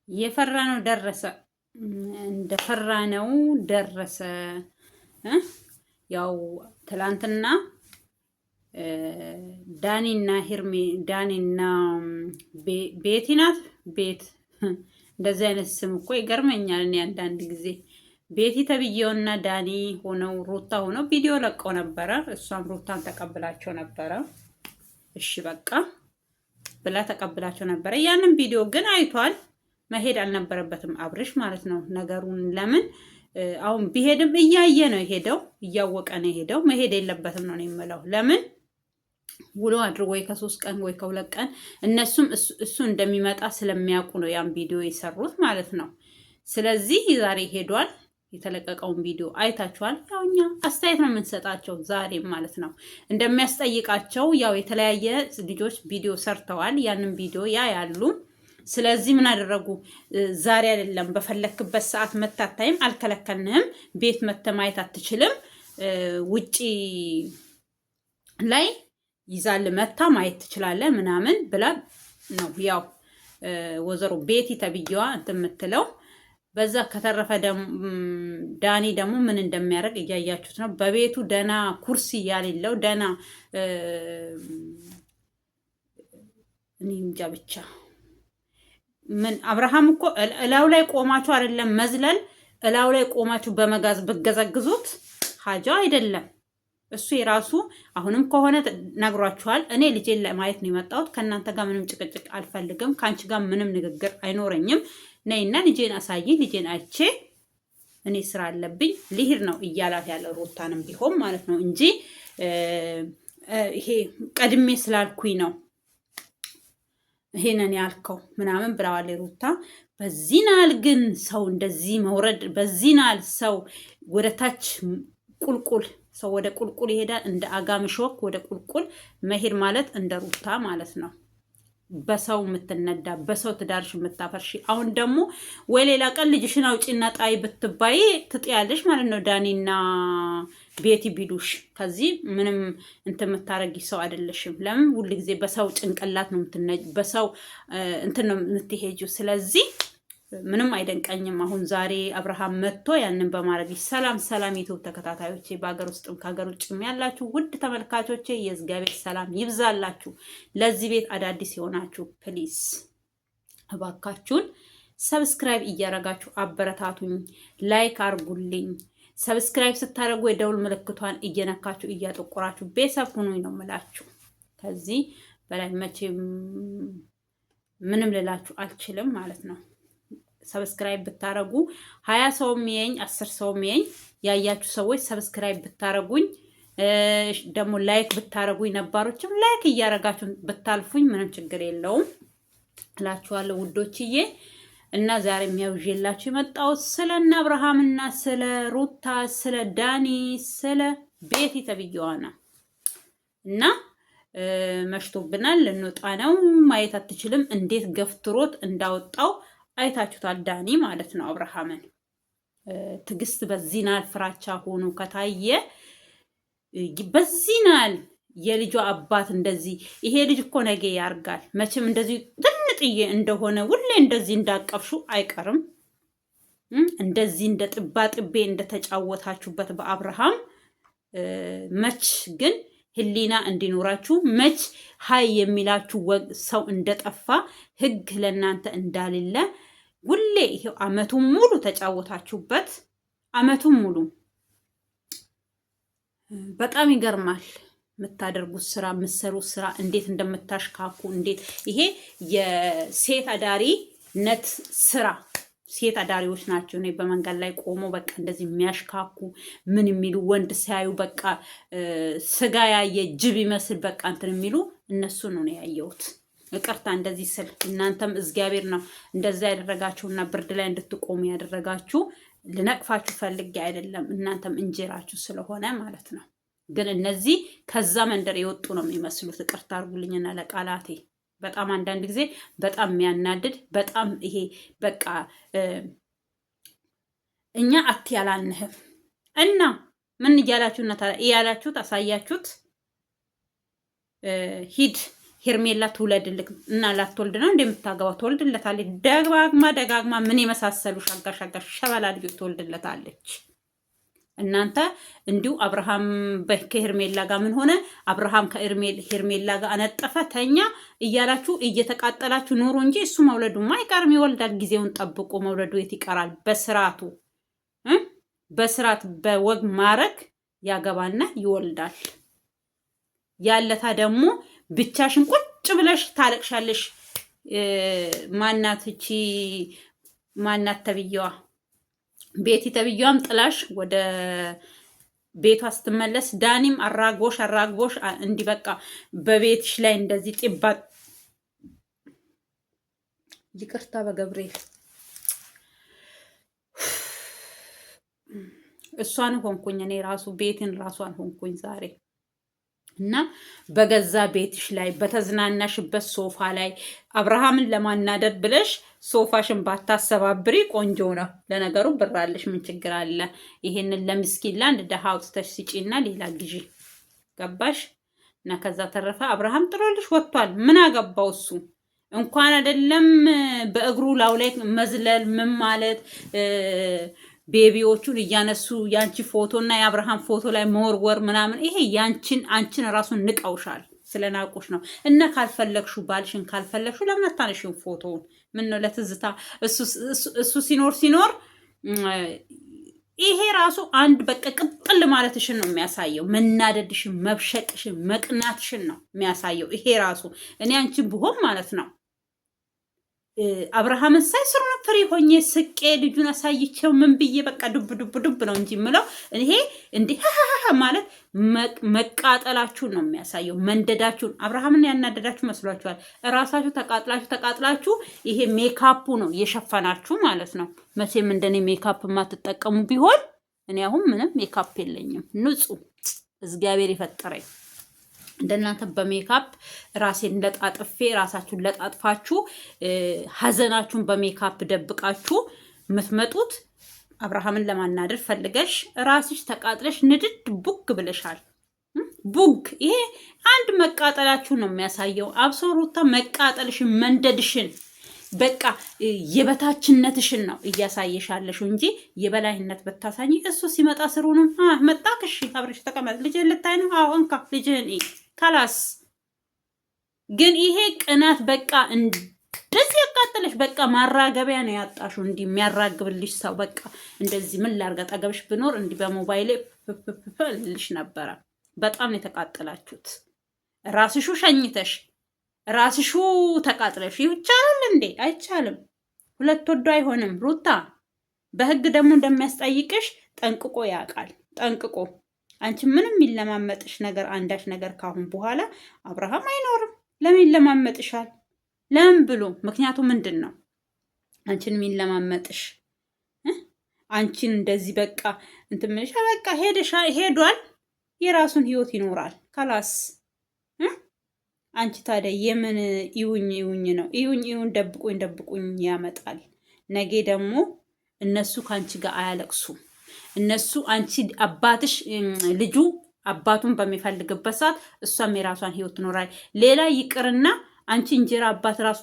የፈራነው ደረሰ። እንደፈራነው ደረሰ። ያው ትላንትና ዳኒና ቤቲ ናት። ቤት እንደዚህ አይነት ስም እኮ ይገርመኛል። እኔ አንዳንድ ጊዜ ቤቲ ተብዬውና ዳኒ ሆነው ሩታ ሆነው ቪዲዮ ለቀው ነበረ። እሷም ሩታን ተቀብላቸው ነበረ። እሺ በቃ ብላ ተቀብላቸው ነበረ። ያንን ቪዲዮ ግን አይቷል። መሄድ አልነበረበትም አብርሽ ማለት ነው። ነገሩን ለምን አሁን ቢሄድም እያየ ነው የሄደው፣ እያወቀ ነው የሄደው። መሄድ የለበትም ነው የምለው። ለምን ውሎ አድሮ ወይ ከ3 ቀን ወይ ከ2 ቀን እነሱም እሱ እንደሚመጣ ስለሚያውቁ ነው ያን ቪዲዮ የሰሩት ማለት ነው። ስለዚህ ዛሬ ሄዷል። የተለቀቀውን ቪዲዮ አይታችኋል። ያው እኛ አስተያየት ነው የምንሰጣቸው ዛሬም ማለት ነው። እንደሚያስጠይቃቸው ያው የተለያየ ልጆች ቪዲዮ ሰርተዋል። ያንን ቪዲዮ ያያሉ። ስለዚህ ምን አደረጉ? ዛሬ አይደለም በፈለክበት ሰዓት መታታይም አልከለከልንም። ቤት መተማየት አትችልም። ውጪ ላይ ይዛል መታ ማየት ትችላለህ ምናምን ብላ ነው ያው ወዘሮ ቤቲ ተብዬዋ እንትን የምትለው። በዛ ከተረፈ ዳኒ ደግሞ ምን እንደሚያደርግ እያያችሁት ነው። በቤቱ ደና ኩርሲ ያሌለው ደና እኔ እንጃ ብቻ ምን አብርሃም እኮ እላው ላይ ቆማችሁ አይደለም መዝለል፣ እላው ላይ ቆማችሁ በመጋዝ በገዘግዙት ሀጃ አይደለም። እሱ የራሱ አሁንም ከሆነ ነግሯችኋል። እኔ ልጄን ለማየት ነው የመጣሁት። ከእናንተ ጋር ምንም ጭቅጭቅ አልፈልግም። ከአንቺ ጋር ምንም ንግግር አይኖረኝም። ነይና ልጄን አሳይ፣ ልጄን አይቼ እኔ ስራ አለብኝ ልሂድ ነው እያላት ያለው ሩታንም ቢሆን ማለት ነው እንጂ ይሄ ቀድሜ ስላልኩኝ ነው ይሄንን ያልከው ምናምን ብለዋል ሩታ። በዚህ ናል ግን ሰው እንደዚህ መውረድ፣ በዚህ ናል ሰው ወደ ታች ቁልቁል፣ ሰው ወደ ቁልቁል ይሄዳል። እንደ አጋምሾክ ወደ ቁልቁል መሄድ ማለት እንደ ሩታ ማለት ነው። በሰው የምትነዳ በሰው ትዳርሽ የምታፈርሺ። አሁን ደግሞ ወይ ሌላ ቀን ልጅሽን አውጪና ጣይ ብትባይ ትጥያለሽ ማለት ነው። ዳኒና ቤቲ ቢሉሽ ከዚህ ምንም እንትን የምታረጊ ሰው አይደለሽም። ለምን ሁሉ ጊዜ በሰው ጭንቅላት ነው በሰው እንትን ነው የምትሄጂው። ስለዚህ ምንም አይደንቀኝም። አሁን ዛሬ አብርሃም መጥቶ ያንን በማድረግ ሰላም ዩቲዩብ ተከታታዮቼ፣ በሀገር ውስጥም ከሀገር ውጭም ያላችሁ ውድ ተመልካቾቼ የእግዚአብሔር ሰላም ይብዛላችሁ። ለዚህ ቤት አዳዲስ የሆናችሁ ፕሊስ እባካችሁን ሰብስክራይብ እያረጋችሁ አበረታቱኝ፣ ላይክ አርጉልኝ። ሰብስክራይብ ስታደርጉ የደውል ምልክቷን እየነካችሁ እያጠቆራችሁ ቤተሰብ ሁኑኝ ነው የምላችሁ። ከዚህ በላይ መቼም ምንም ልላችሁ አልችልም ማለት ነው። ሰብስክራይብ ብታረጉ 20 ሰው የሚየኝ 10 ሰው የሚየኝ ያያችሁ ሰዎች ሰብስክራይብ ብታረጉኝ ደግሞ ላይክ ብታረጉኝ ነባሮችም ላይክ እያረጋችሁ ብታልፉኝ ምንም ችግር የለውም እላችኋለሁ ውዶችዬ። እና ዛሬ የሚያውዤላችሁ የመጣሁት ስለና አብርሃምና ስለ ሩታ፣ ስለ ዳኒ፣ ስለ ቤቲ ተብዬዋ ነው። እና መሽቶብናል፣ ልንወጣ ነው። ማየት አትችልም። እንዴት ገፍትሮት እንዳወጣው አይታችሁታል። ዳኒ ማለት ነው አብርሃምን። ትዕግስት በዚህ ናል ፍራቻ ሆኖ ከታየ በዚህ ናል የልጇ አባት እንደዚህ ይሄ ልጅ እኮ ነገ ያርጋል። መቼም እንደዚህ ትንጥዬ እንደሆነ ሁሌ እንደዚህ እንዳቀፍሹ አይቀርም። እንደዚህ እንደ ጥባ ጥቤ እንደተጫወታችሁበት በአብርሃም መች ግን ህሊና እንዲኖራችሁ መች ሀይ የሚላችሁ ሰው እንደጠፋ ህግ ለእናንተ እንዳሌለ ሁሌ ይሄው አመቱን ሙሉ ተጫወታችሁበት። አመቱን ሙሉ በጣም ይገርማል። የምታደርጉት ስራ የምትሰሩት ስራ እንዴት እንደምታሽካኩ እንዴት ይሄ የሴት አዳሪነት ስራ ሴት አዳሪዎች ናቸው። እኔ በመንገድ ላይ ቆሞ በቃ እንደዚህ የሚያሽካኩ ምን የሚሉ ወንድ ሲያዩ በቃ ስጋ ያየ ጅብ ይመስል በቃ እንትን የሚሉ እነሱ ነው ያየሁት። ይቅርታ እንደዚህ ስል እናንተም እግዚአብሔር ነው እንደዛ ያደረጋችሁና ብርድ ላይ እንድትቆሙ ያደረጋችሁ። ልነቅፋችሁ ፈልጌ አይደለም፣ እናንተም እንጀራችሁ ስለሆነ ማለት ነው። ግን እነዚህ ከዛ መንደር የወጡ ነው የሚመስሉት። ይቅርታ አድርጉልኝና ለቃላቴ በጣም አንዳንድ ጊዜ በጣም የሚያናድድ በጣም ይሄ በቃ እኛ አትያላንህም እና ምን እያላችሁና እያላችሁት አሳያችሁት። ሂድ ሄርሜላ ትውለድልክ እና ላትወልድ ነው እንደምታገባው ትወልድለታለች። ደጋግማ ምን የመሳሰሉ ሻጋ ሸበላ ልጆች ትወልድለታለች። እናንተ እንዲሁ አብርሃም ከሄርሜላ ጋር ምን ሆነ? አብርሃም ከሄርሜላ ጋር አነጠፈ ተኛ እያላችሁ እየተቃጠላችሁ ኑሩ እንጂ እሱ መውለዱማ አይቀርም፣ ይወልዳል። ጊዜውን ጠብቆ መውለዱ የት ይቀራል? በስርዓት በወግ ማረግ ያገባና ይወልዳል። ያለታ ደግሞ ብቻሽን ቁጭ ብለሽ ታለቅሻለሽ። ማናት ተብዬዋ ቤቲ ተብዬዋም ጥላሽ ወደ ቤቷ ስትመለስ ዳኒም አራግቦሽ እንዲህ በቃ በቤትሽ ላይ እንደዚህ ጢባ ይቅርታ በገብርኤል እሷን ሆንኩኝ እኔ ራሱ ቤትን ራሷን ሆንኩኝ ዛሬ እና በገዛ ቤትሽ ላይ በተዝናናሽበት ሶፋ ላይ አብርሃምን ለማናደድ ብለሽ ሶፋሽን ባታሰባብሪ ቆንጆ ነው። ለነገሩ ብራለሽ ምን ችግር አለ? ይሄንን ለምስኪን ላንድ ደሃ አውጥተሽ ስጪና ሌላ ግዢ። ገባሽ? እና ከዛ ተረፈ አብርሃም ጥሎልሽ ወጥቷል። ምን አገባው እሱ? እንኳን አይደለም በእግሩ ላው ላይ መዝለል ምን ማለት ቤቢዎቹን እያነሱ ያንቺ ፎቶና የአብርሃም ፎቶ ላይ መወርወር ምናምን ይሄ አንቺን ራሱን ንቀውሻል። ስለናቁሽ ነው። እና ካልፈለግሹ ባልሽን ካልፈለግሹ ለምን አታነሺው ፎቶውን? ምን ነው ለትዝታ እሱ ሲኖር ይሄ ራሱ አንድ በቃ ቅጥል ማለትሽን ነው የሚያሳየው። መናደድሽን፣ መብሸቅሽን፣ መቅናትሽን ነው የሚያሳየው ይሄ ራሱ። እኔ አንቺን ብሆን ማለት ነው አብርሃምን ሳይ ስሩን ፍሪ ሆኜ ስቄ ልጁን አሳይቼው ምን ብዬ በቃ ዱብ ነው እንጂ ምለው ይሄ እንዲህ ማለት መቃጠላችሁን ነው የሚያሳየው፣ መንደዳችሁን። አብርሃምን ያናደዳችሁ መስሏችኋል? እራሳችሁ ተቃጥላችሁ ይሄ ሜካፑ ነው የሸፈናችሁ ማለት ነው። መቼም እንደኔ ሜካፕ የማትጠቀሙ ቢሆን እኔ አሁን ምንም ሜካፕ የለኝም፣ ንጹህ እግዚአብሔር የፈጠረኝ። እንደናንተ በሜካፕ ራሴን ለጣጥፌ ራሳችሁን ለጣጥፋችሁ ሀዘናችሁን በሜካፕ ደብቃችሁ የምትመጡት አብርሃምን ለማናደር ፈልገሽ ራስሽ ተቃጥለሽ ንድድ ቡግ ብለሻል። ቡግ ይሄ አንድ መቃጠላችሁን ነው የሚያሳየው። አብሶ ሩታ መቃጠልሽን፣ መንደድሽን፣ በቃ የበታችነትሽን ነው እያሳየሻለሽ እንጂ የበላይነት በታሳኝ እሱ ሲመጣ ስሩንም መጣክሽ አብረሽ ተቀመጥ። ልጅህን ልታይ ነው? አዎ እንካ ልጅህን ካላስ። ግን ይሄ ቅናት በቃ እንደዚህ ያቃጠለሽ በቃ ማራገቢያ ነው ያጣሽው። እንዲህ የሚያራግብልሽ ሰው በቃ እንደዚህ ምን ላርጋ ጠገብሽ ብኖር እንዲህ በሞባይል ልልሽ ነበረ። በጣም ነው የተቃጠላችሁት። ራስሹ ሸኝተሽ ራስሹ ተቃጥለሽ ይቻላል እንዴ? አይቻልም። ሁለት ወዶ አይሆንም። ሩታ በህግ ደግሞ እንደሚያስጠይቅሽ ጠንቅቆ ያውቃል። ጠንቅቆ አንቺ ምንም የሚለማመጥሽ ነገር አንዳች ነገር ካሁን በኋላ አብርሃም አይኖርም። ለምን ይለማመጥሻል? ለምን ብሎ ምክንያቱ ምንድን ነው? አንቺን የሚለማመጥሽ አንቺን እንደዚህ በቃ እንትን ምንሽ በቃ ሄዷል። የራሱን ህይወት ይኖራል። ካላስ አንቺ ታዲያ የምን ይውኝ ነው? ይውኝ ደብቁኝ ያመጣል። ነገ ደግሞ እነሱ ከአንቺ ጋር አያለቅሱም። እነሱ አንቺ አባትሽ ልጁ አባቱን በሚፈልግበት ሰዓት እሷም የራሷን ህይወት ትኖራል። ሌላ ይቅርና አንቺ እንጀራ አባት ራሱ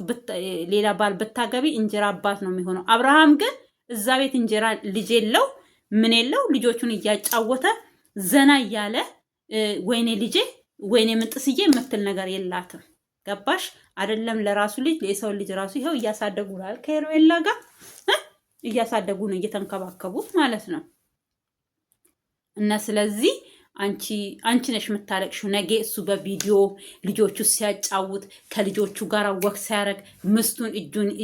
ሌላ ባል ብታገቢ እንጀራ አባት ነው የሚሆነው። አብርሃም ግን እዛ ቤት እንጀራ ልጅ የለው ምን የለው፣ ልጆቹን እያጫወተ ዘና እያለ ወይኔ ልጄ ወይኔ ምንጥስዬ የምትል ነገር የላትም። ገባሽ አይደለም? ለራሱ ልጅ የሰው ልጅ ራሱ ይኸው እያሳደጉ ነው። ከሄርሜላ ጋር እያሳደጉ ነው፣ እየተንከባከቡት ማለት ነው። እና ስለዚህ አንቺ ነሽ የምታለቅሽው። ነገ እሱ በቪዲዮ ልጆቹ ሲያጫውት ከልጆቹ ጋር ወክ ሲያደርግ ምስቱን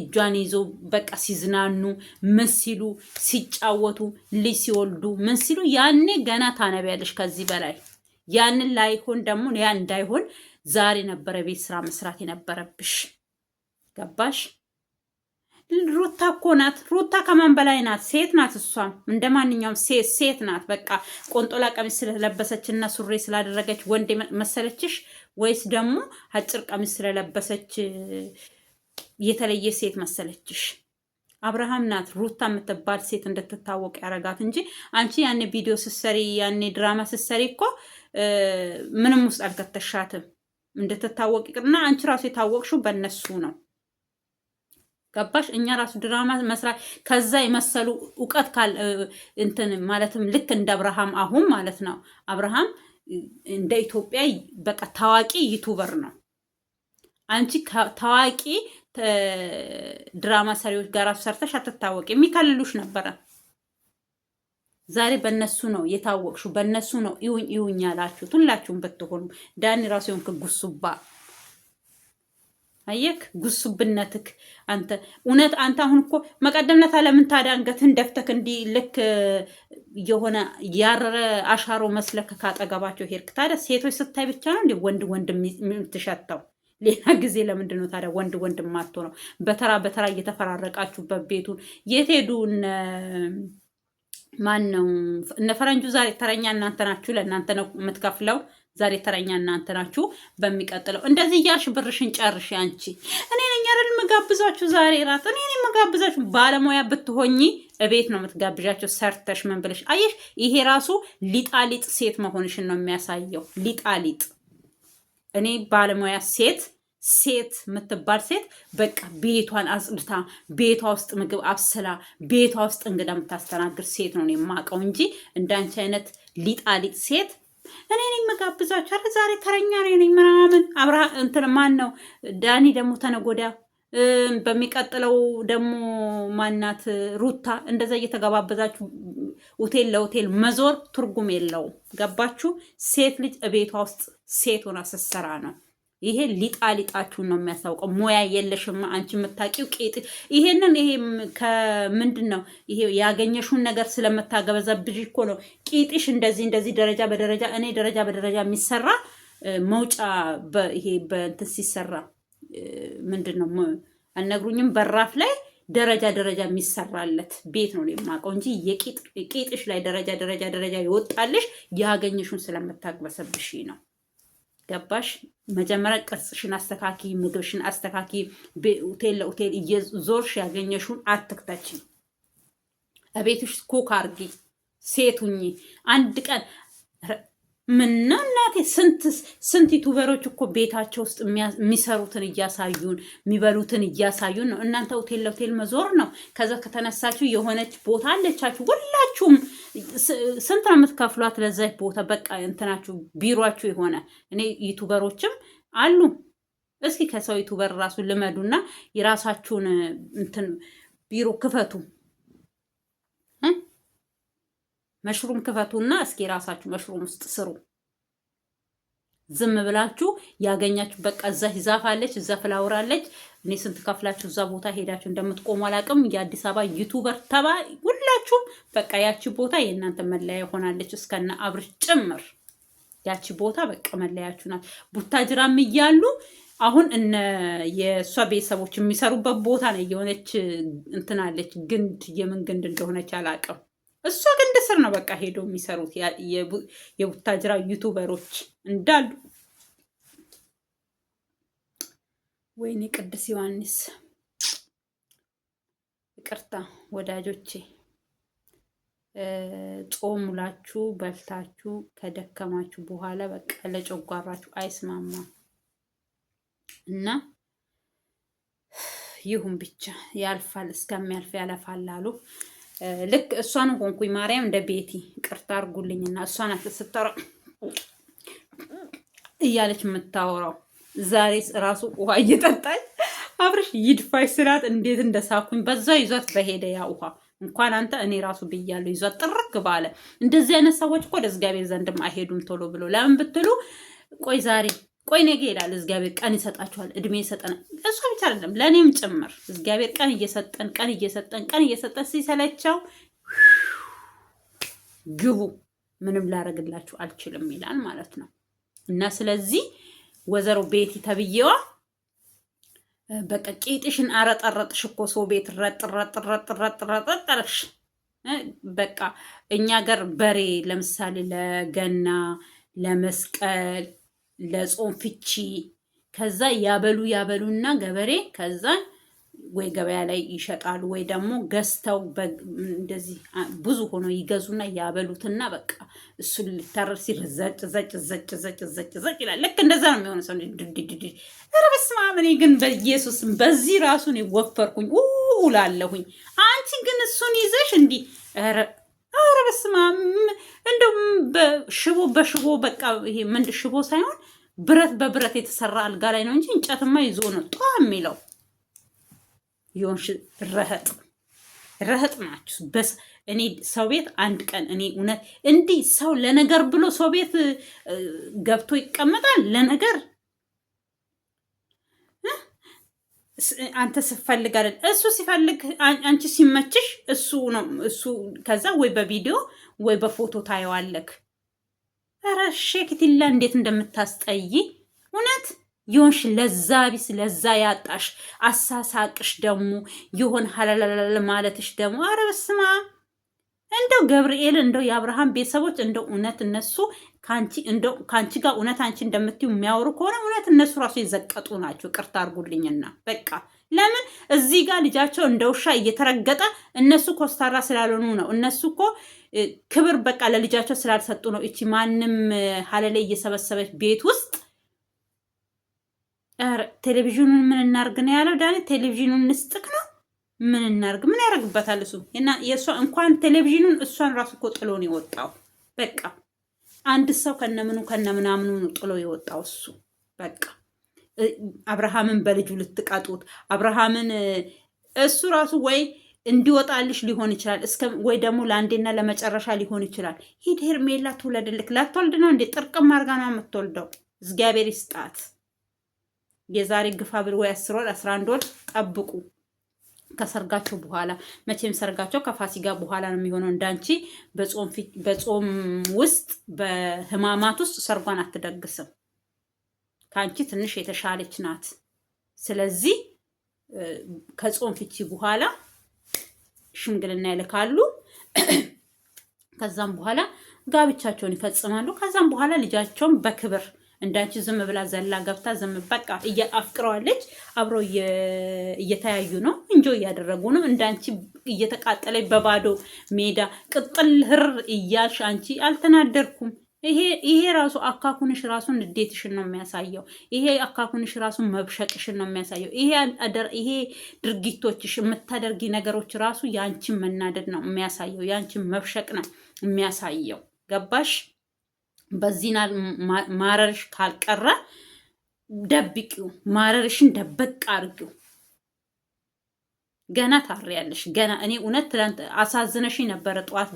እጇን ይዞ በቃ ሲዝናኑ ምን ሲሉ ሲጫወቱ ልጅ ሲወልዱ ምን ሲሉ ያኔ ገና ታነቢያለሽ ከዚህ በላይ። ያንን ላይሆን ደግሞ ያ እንዳይሆን ዛሬ ነበረ ቤት ስራ መስራት የነበረብሽ። ገባሽ? ሩታ እኮ ናት። ሩታ ከማን በላይ ናት? ሴት ናት። እሷም እንደ ማንኛውም ሴት ናት። በቃ ቆንጦላ ቀሚስ ስለለበሰች እና ሱሪ ስላደረገች ወንድ መሰለችሽ? ወይስ ደግሞ አጭር ቀሚስ ስለለበሰች የተለየ ሴት መሰለችሽ? አብርሃም ናት ሩታ የምትባል ሴት እንድትታወቅ ያረጋት እንጂ አንቺ ያኔ ቪዲዮ ስትሰሪ ያኔ ድራማ ስትሰሪ እኮ ምንም ውስጥ አልከተሻትም። እንድትታወቅ ይቅርና አንቺ ራሱ የታወቅሽው በእነሱ ነው። ገባሽ? እኛ ራሱ ድራማ መስራት ከዛ የመሰሉ እውቀት ካል እንትን ማለትም ልክ እንደ አብርሃም አሁን ማለት ነው። አብርሃም እንደ ኢትዮጵያ በቃ ታዋቂ ዩቱበር ነው። አንቺ ታዋቂ ድራማ ሰሪዎች ጋር ሰርተሽ አትታወቂ። የሚከልሉሽ ነበረ። ዛሬ በእነሱ ነው የታወቅሹ፣ በእነሱ ነው ይሁኝ ይሁኝ ያላችሁት ሁላችሁም ብትሆኑ። ዳኒ ራሱ የሆንክ ጉሱባ አየክ፣ ጉሱብነትክ አንተ እውነት። አንተ አሁን እኮ መቀደምነት ለምን ታዲያ አንገትህን ደፍተክ እንዲህ ልክ የሆነ ያረረ አሻሮ መስለክ ካጠገባቸው ሄድክ? ታዲያ ሴቶች ስታይ ብቻ ነው እንዴ ወንድ ወንድ የምትሸተው? ሌላ ጊዜ ለምንድን ነው ታዲያ ወንድ ወንድ ማቶ ነው? በተራ በተራ እየተፈራረቃችሁበት ቤቱን የት ሄዱ? ማን ነው እነ ፈረንጁ? ዛሬ ተረኛ እናንተ ናችሁ። ለእናንተ ነው የምትከፍለው። ዛሬ ተረኛ እናንተ ናችሁ። በሚቀጥለው እንደዚህ እያልሽ ብርሽን ጨርሽ። አንቺ እኔ ነኝ አይደል የምጋብዛችሁ? ዛሬ ራት እኔ ነኝ የምጋብዛችሁ። ባለሙያ ብትሆኚ እቤት ነው የምትጋብዣቸው ሰርተሽ ምን ብለሽ። አየሽ፣ ይሄ ራሱ ሊጣሊጥ ሴት መሆንሽን ነው የሚያሳየው። ሊጣሊጥ እኔ ባለሙያ ሴት የምትባል ሴት በቃ ቤቷን አጽድታ ቤቷ ውስጥ ምግብ አብስላ ቤቷ ውስጥ እንግዳ የምታስተናግድ ሴት ነው የማውቀው እንጂ እንዳንቺ አይነት ሊጣሊጥ ሴት እኔ ነኝ መጋብዛችሁ። አረ ዛሬ ተረኛ ነኝ ምናምን አብርሃ እንትን ማን ነው ዳኒ ደግሞ ተነጎዳ በሚቀጥለው ደግሞ ማናት ሩታ እንደዛ እየተገባበዛችሁ ሆቴል ለሆቴል መዞር ትርጉም የለውም። ገባችሁ? ሴት ልጅ ቤቷ ውስጥ ሴት ሆና ስትሰራ ነው። ይሄ ሊጣሊጣችሁን ነው የሚያስታውቀው። ሙያ የለሽም አንቺ የምታውቂው ቄጥ። ይሄንን ይሄ ከምንድን ነው ይሄ ያገኘሽውን ነገር ስለምታገበዛብሽ እኮ ነው ቂጥሽ እንደዚህ ደረጃ በደረጃ እኔ ደረጃ በደረጃ የሚሰራ መውጫ ይሄ በእንትን ሲሰራ ምንድን ነው አልነግሩኝም። በራፍ ላይ ደረጃ የሚሰራለት ቤት ነው የማውቀው እንጂ የቂጥሽ ላይ ደረጃ ይወጣልሽ ያገኘሽውን ስለምታግበሰብሽ ነው። ገባሽ? መጀመሪያ ቅርጽሽን አስተካኪ፣ ምግብሽን አስተካኪ። ሆቴል ለሆቴል እየዞርሽ ያገኘሽውን አትክተች። እቤትሽ ኩክ አርጊ፣ ሴቱኝ። አንድ ቀን ምነው እናቴ ስንት ዩቱበሮች እኮ ቤታቸው ውስጥ የሚሰሩትን እያሳዩን የሚበሉትን እያሳዩን ነው። እናንተ ሆቴል ለሆቴል መዞር ነው። ከዛ ከተነሳችሁ የሆነች ቦታ አለቻችሁ ሁላችሁም ስንት ነው የምትከፍሏት ለዛች ቦታ? በቃ እንትናችሁ ቢሮችሁ የሆነ እኔ ዩቱበሮችም አሉ። እስኪ ከሰው ዩቱበር ራሱ ልመዱና የራሳችሁን እንትን ቢሮ ክፈቱ፣ መሽሩም ክፈቱና እስኪ ራሳችሁ መሽሩም ውስጥ ስሩ። ዝም ብላችሁ ያገኛችሁ በቃ እዛ ዛፍ አለች፣ እዛ ፍላወር አለች። እኔ ስንት ከፍላችሁ እዛ ቦታ ሄዳችሁ እንደምትቆሙ አላውቅም። የአዲስ አበባ ዩቱበር ሁላችሁም በቃ ያቺ ቦታ የእናንተ መለያ ሆናለች፣ እስከነ አብርሽ ጭምር። ያቺ ቦታ በቃ መለያችሁ ናት። ቡታጅራም እያሉ አሁን እነ የእሷ ቤተሰቦች የሚሰሩበት ቦታ ነው የሆነች እንትናለች፣ ግንድ የምን ግንድ እንደሆነች አላውቅም። እሷ ግንድ ስር ነው በቃ ሄደው የሚሰሩት የቡታጅራ ዩቱበሮች እንዳሉ። ወይኔ ቅዱስ ዮሐንስ ይቅርታ ወዳጆቼ። ጾም ውላችሁ በልታችሁ ከደከማችሁ በኋላ በቃ ለጨጓራችሁ አይስማማም እና ይሁን ብቻ ያልፋል፣ እስከሚያልፍ ያለፋል አሉ። ልክ እሷን ሆንኩኝ ማርያም እንደ ቤቲ ቅርታ አርጉልኝና እሷን ስትጠራ እያለች የምታወራው ዛሬ ራሱ ውሃ እየጠጣች አብርሽ ይድፋሽ ስላት እንዴት እንደሳኩኝ በዛ ይዟት በሄደ ያ ውሃ እንኳን አንተ እኔ ራሱ ብያለሁ ይዟት ጥርግ ባለ። እንደዚህ አይነት ሰዎች እኮ ወደ እግዚአብሔር ዘንድም አይሄዱም ቶሎ ብሎ። ለምን ብትሉ ቆይ ነገ ይላል እግዚአብሔር። ቀን ይሰጣችኋል፣ እድሜ ይሰጠናል። እሷ ብቻ አይደለም ለእኔም ጭምር እግዚአብሔር ቀን እየሰጠን ሲሰለቸው ግቡ ምንም ላረግላችሁ አልችልም ይላል ማለት ነው። እና ስለዚህ ወዘሮ ቤቲ ተብዬዋ በቃ ቂጥሽን አረጠረጥሽ እኮ ሰው ቤት ረጥረጥረጥረጥረጥረጥረጥረሽ በቃ እኛ ገር በሬ ለምሳሌ ለገና ለመስቀል ለጾም ፍቺ ከዛ ያበሉና ገበሬ ከዛ ወይ ገበያ ላይ ይሸጣሉ ወይ ደግሞ ገዝተው እንደዚህ ብዙ ሆኖ ይገዙና ያበሉትና በቃ እሱን ሊታረር ሲል ዘጭ ዘጭ ዘጭ ዘጭ ዘጭ ዘጭ ይላል። ልክ እንደዛ ነው የሚሆነው ሰው ድድድድ። ኧረ በስመ አብ! እኔ ግን በኢየሱስም በዚህ ራሱን ወፈርኩኝ ውላለሁኝ። አንቺ ግን እሱን ይዘሽ እንዲህ ኧረ በስመ አብ! እንደው በሽቦ በሽቦ በቃ ይሄ ምንድን ሽቦ ሳይሆን ብረት በብረት የተሰራ አልጋ ላይ ነው እንጂ እንጨትማ ይዞ ነው ጧ የሚለው። ይሆንሽ ረህጥ ናችሁ። እኔ ሰው ቤት አንድ ቀን እኔ እውነት እንዲህ ሰው ለነገር ብሎ ሰው ቤት ገብቶ ይቀመጣል። ለነገር አንተ ስፈልግ አይደል እሱ ሲፈልግ፣ አንቺ ሲመችሽ እሱ ነው እሱ። ከዛ ወይ በቪዲዮ ወይ በፎቶ ታየዋለክ። ኧረ ሼክቲላ እንዴት እንደምታስጠይ እውነት ይሆንሽ ለዛ ቢስ ለዛ ያጣሽ አሳሳቅሽ ደግሞ ይሆን ሀላላላ ማለትሽ ደግሞ ኧረ በስመ አብ! እንደው ገብርኤል እንደው የአብርሃም ቤተሰቦች እንደው እውነት እነሱ ካንቺ ጋር እውነት አንቺ እንደምትዩ የሚያወሩ ከሆነ እውነት እነሱ ራሱ የዘቀጡ ናቸው። ቅርታ አድርጉልኝና በቃ ለምን እዚህ ጋር ልጃቸው እንደ ውሻ እየተረገጠ እነሱ ኮስታራ ስላልሆኑ ነው። እነሱ እኮ ክብር በቃ ለልጃቸው ስላልሰጡ ነው። እቺ ማንም ሀለሌ እየሰበሰበች ቤት ውስጥ ቴሌቪዥኑን ምን እናርግ ነው ያለው ዳኒ። ቴሌቪዥኑን ንስጥቅ ነው ምን እናርግ? ምን ያደርግበታል እሱ? እና የእሷ እንኳን ቴሌቪዥኑን እሷን ራሱ እኮ ጥሎ ነው የወጣው። በቃ አንድ ሰው ከነምኑ ከነምናምኑ ነው ጥሎ የወጣው እሱ። በቃ አብርሃምን በልጁ ልትቀጡት አብርሃምን እሱ ራሱ ወይ እንዲወጣልሽ ሊሆን ይችላል ወይ ደግሞ ለአንዴና ለመጨረሻ ሊሆን ይችላል። ሂድ ሄርሜላ ትውለድልክ። ላትወልድ ነው እንዴ? ጥርቅም አድርጋ ነው የምትወልደው። እግዚአብሔር ይስጣት። የዛሬ ግፋ ብል ወይ 10 ወር 11 ወር ጠብቁ ከሰርጋቸው በኋላ። መቼም ሰርጋቸው ከፋሲጋ በኋላ ነው የሚሆነው። እንዳንቺ በጾም ውስጥ በህማማት ውስጥ ሰርጓን አትደግስም። ከአንቺ ትንሽ የተሻለች ናት። ስለዚህ ከጾም ፍቺ በኋላ ሽምግልና ይልካሉ። ከዛም በኋላ ጋብቻቸውን ይፈጽማሉ። ከዛም በኋላ ልጃቸውን በክብር እንዳንቺ ዝም ብላ ዘላ ገብታ ዝም በቃ አፍቅረዋለች። አብረው እየተያዩ ነው፣ እንጆ እያደረጉ ነው። እንዳንቺ እየተቃጠለች በባዶ ሜዳ ቅጥል ህር እያልሽ አንቺ አልተናደርኩም። ይሄ ራሱ አካኩንሽ ራሱን ንዴትሽን ነው የሚያሳየው። ይሄ አካኩንሽ ራሱን መብሸቅሽን ነው የሚያሳየው። ይሄ ድርጊቶችሽ የምታደርጊ ነገሮች ራሱ የአንቺን መናደድ ነው የሚያሳየው። የአንቺን መብሸቅ ነው የሚያሳየው። ገባሽ? በዚህና ማረርሽ ካልቀረ ደብቂው፣ ማረርሽን ደበቅ አድርጊው። ገና ታሪያለሽ። ገና እኔ እውነት ትላንት አሳዝነሽኝ ነበረ። ጠዋት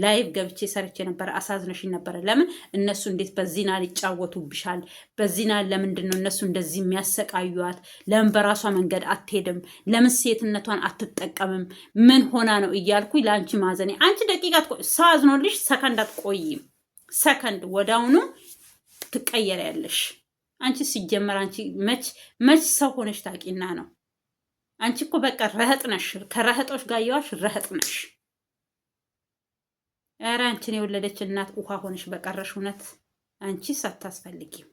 ላይቭ ገብቼ ሰርቼ ነበረ። አሳዝነሽኝ ነበረ። ለምን እነሱ እንዴት በዚህና ይጫወቱብሻል? በዚህና ለምንድን ነው እነሱ እንደዚህ የሚያሰቃዩት? ለምን በራሷ መንገድ አትሄድም? ለምን ሴትነቷን አትጠቀምም? ምን ሆና ነው እያልኩኝ ለአንቺ ማዘኔ። አንቺ ደቂቃ ሰው አዝኖልሽ ሰከንድ አትቆይም። ሰከንድ ወዳውኑ ትቀየሪያለሽ። አንቺ ሲጀመር አንቺ መች ሰው ሆነሽ ታቂና ነው? አንቺ እኮ በቃ ረህጥ ነሽ። ከረህጦች ጋር ያዋሽ ረህጥ ነሽ። ኧረ አንቺን የወለደች እናት ውሃ ሆነሽ በቀረሽ። እውነት አንቺ ሳታስፈልጊም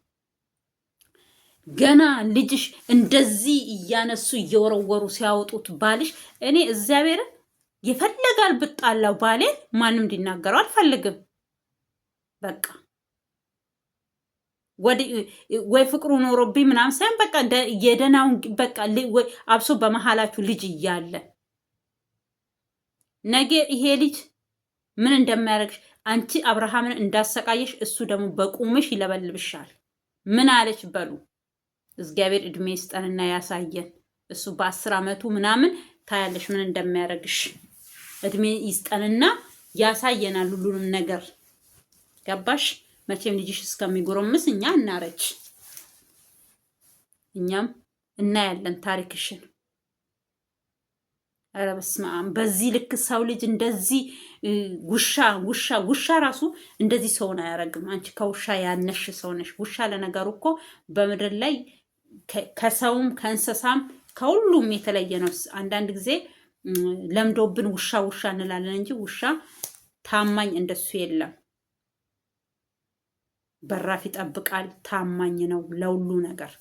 ገና ልጅሽ እንደዚህ እያነሱ እየወረወሩ ሲያወጡት ባልሽ፣ እኔ እግዚአብሔርን የፈለጋል ብጣላው ባሌን ማንም እንዲናገረው አልፈልግም። በቃ ወይ ፍቅሩ ኖሮብኝ ምናምን ሳይሆን በቃ የደናውን በቃ አብሶ በመሀላችሁ ልጅ እያለ ነገ ይሄ ልጅ ምን እንደሚያደርግሽ አንቺ አብርሃምን እንዳሰቃየሽ እሱ ደግሞ በቁምሽ ይለበልብሻል። ምን አለች በሉ። እግዚአብሔር እድሜ ይስጠንና ያሳየን። እሱ በ10 ዓመቱ ምናምን ታያለሽ ምን እንደሚያደርግሽ። እድሜ ይስጠንና ያሳየናል ሁሉንም ነገር። ገባሽ? መቼም ልጅሽ እስከሚጎረምስ እኛ እናረች፣ እኛም እናያለን ታሪክሽን። ኧረ በስመ አብ! በዚህ ልክ ሰው ልጅ እንደዚህ ውሻ ራሱ እንደዚህ ሰውን አያረግም። አንቺ ከውሻ ያነሽ ሰው ነሽ። ውሻ ለነገሩ እኮ በምድር ላይ ከሰውም ከእንስሳም ከሁሉም የተለየ ነው። አንዳንድ ጊዜ ለምዶብን ውሻ እንላለን እንጂ ውሻ ታማኝ እንደሱ የለም። በራፍ ይጠብቃል። ታማኝ ነው ለሁሉ ነገር።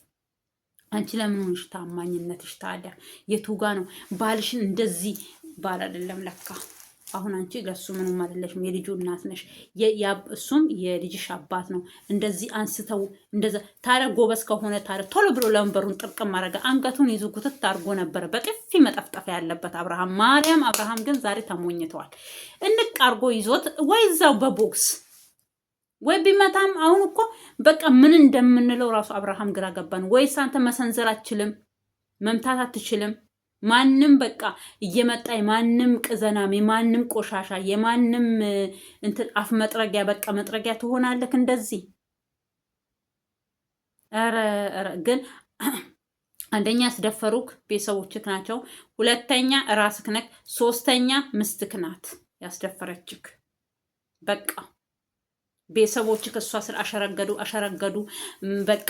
አንቺ ለምን ሆንሽ ታማኝነትሽ ታዲያ የቱጋ ነው? ባልሽን እንደዚህ ባል አይደለም ለካ። አሁን አንቺ ለሱ ምንም አይደለሽም፣ የልጁ እናት ነሽ። እሱም የልጅሽ አባት ነው። እንደዚህ አንስተው እንደዛ ታዲያ ጎበዝ ከሆነ ታዲያ ቶሎ ብሎ ለንበሩን ጥርቅም ማድረግ አንገቱን ይዞ ኩትት አድርጎ ነበረ በጥፊ መጠፍጠፍ ያለበት አብርሃም። ማርያም አብርሃም ግን ዛሬ ተሞኝተዋል። እንቅ አድርጎ ይዞት ወይ እዛው በቦክስ ወይ ቢመታም አሁን እኮ በቃ ምን እንደምንለው ራሱ አብርሃም ግራ ገባን። ወይስ አንተ መሰንዘር አትችልም፣ መምታት አትችልም? ማንም በቃ እየመጣ የማንም ቅዘናም የማንም ቆሻሻ የማንም እንትን አፍ መጥረጊያ በቃ መጥረጊያ ትሆናለህ እንደዚህ። ኧረ ግን አንደኛ ያስደፈሩክ ቤተሰቦችክ ናቸው፣ ሁለተኛ ራስክ ነክ፣ ሶስተኛ ምስትክ ናት ያስደፈረችክ። በቃ ቤተሰቦች ከእሷ ስር አሸረገዱ በቃ።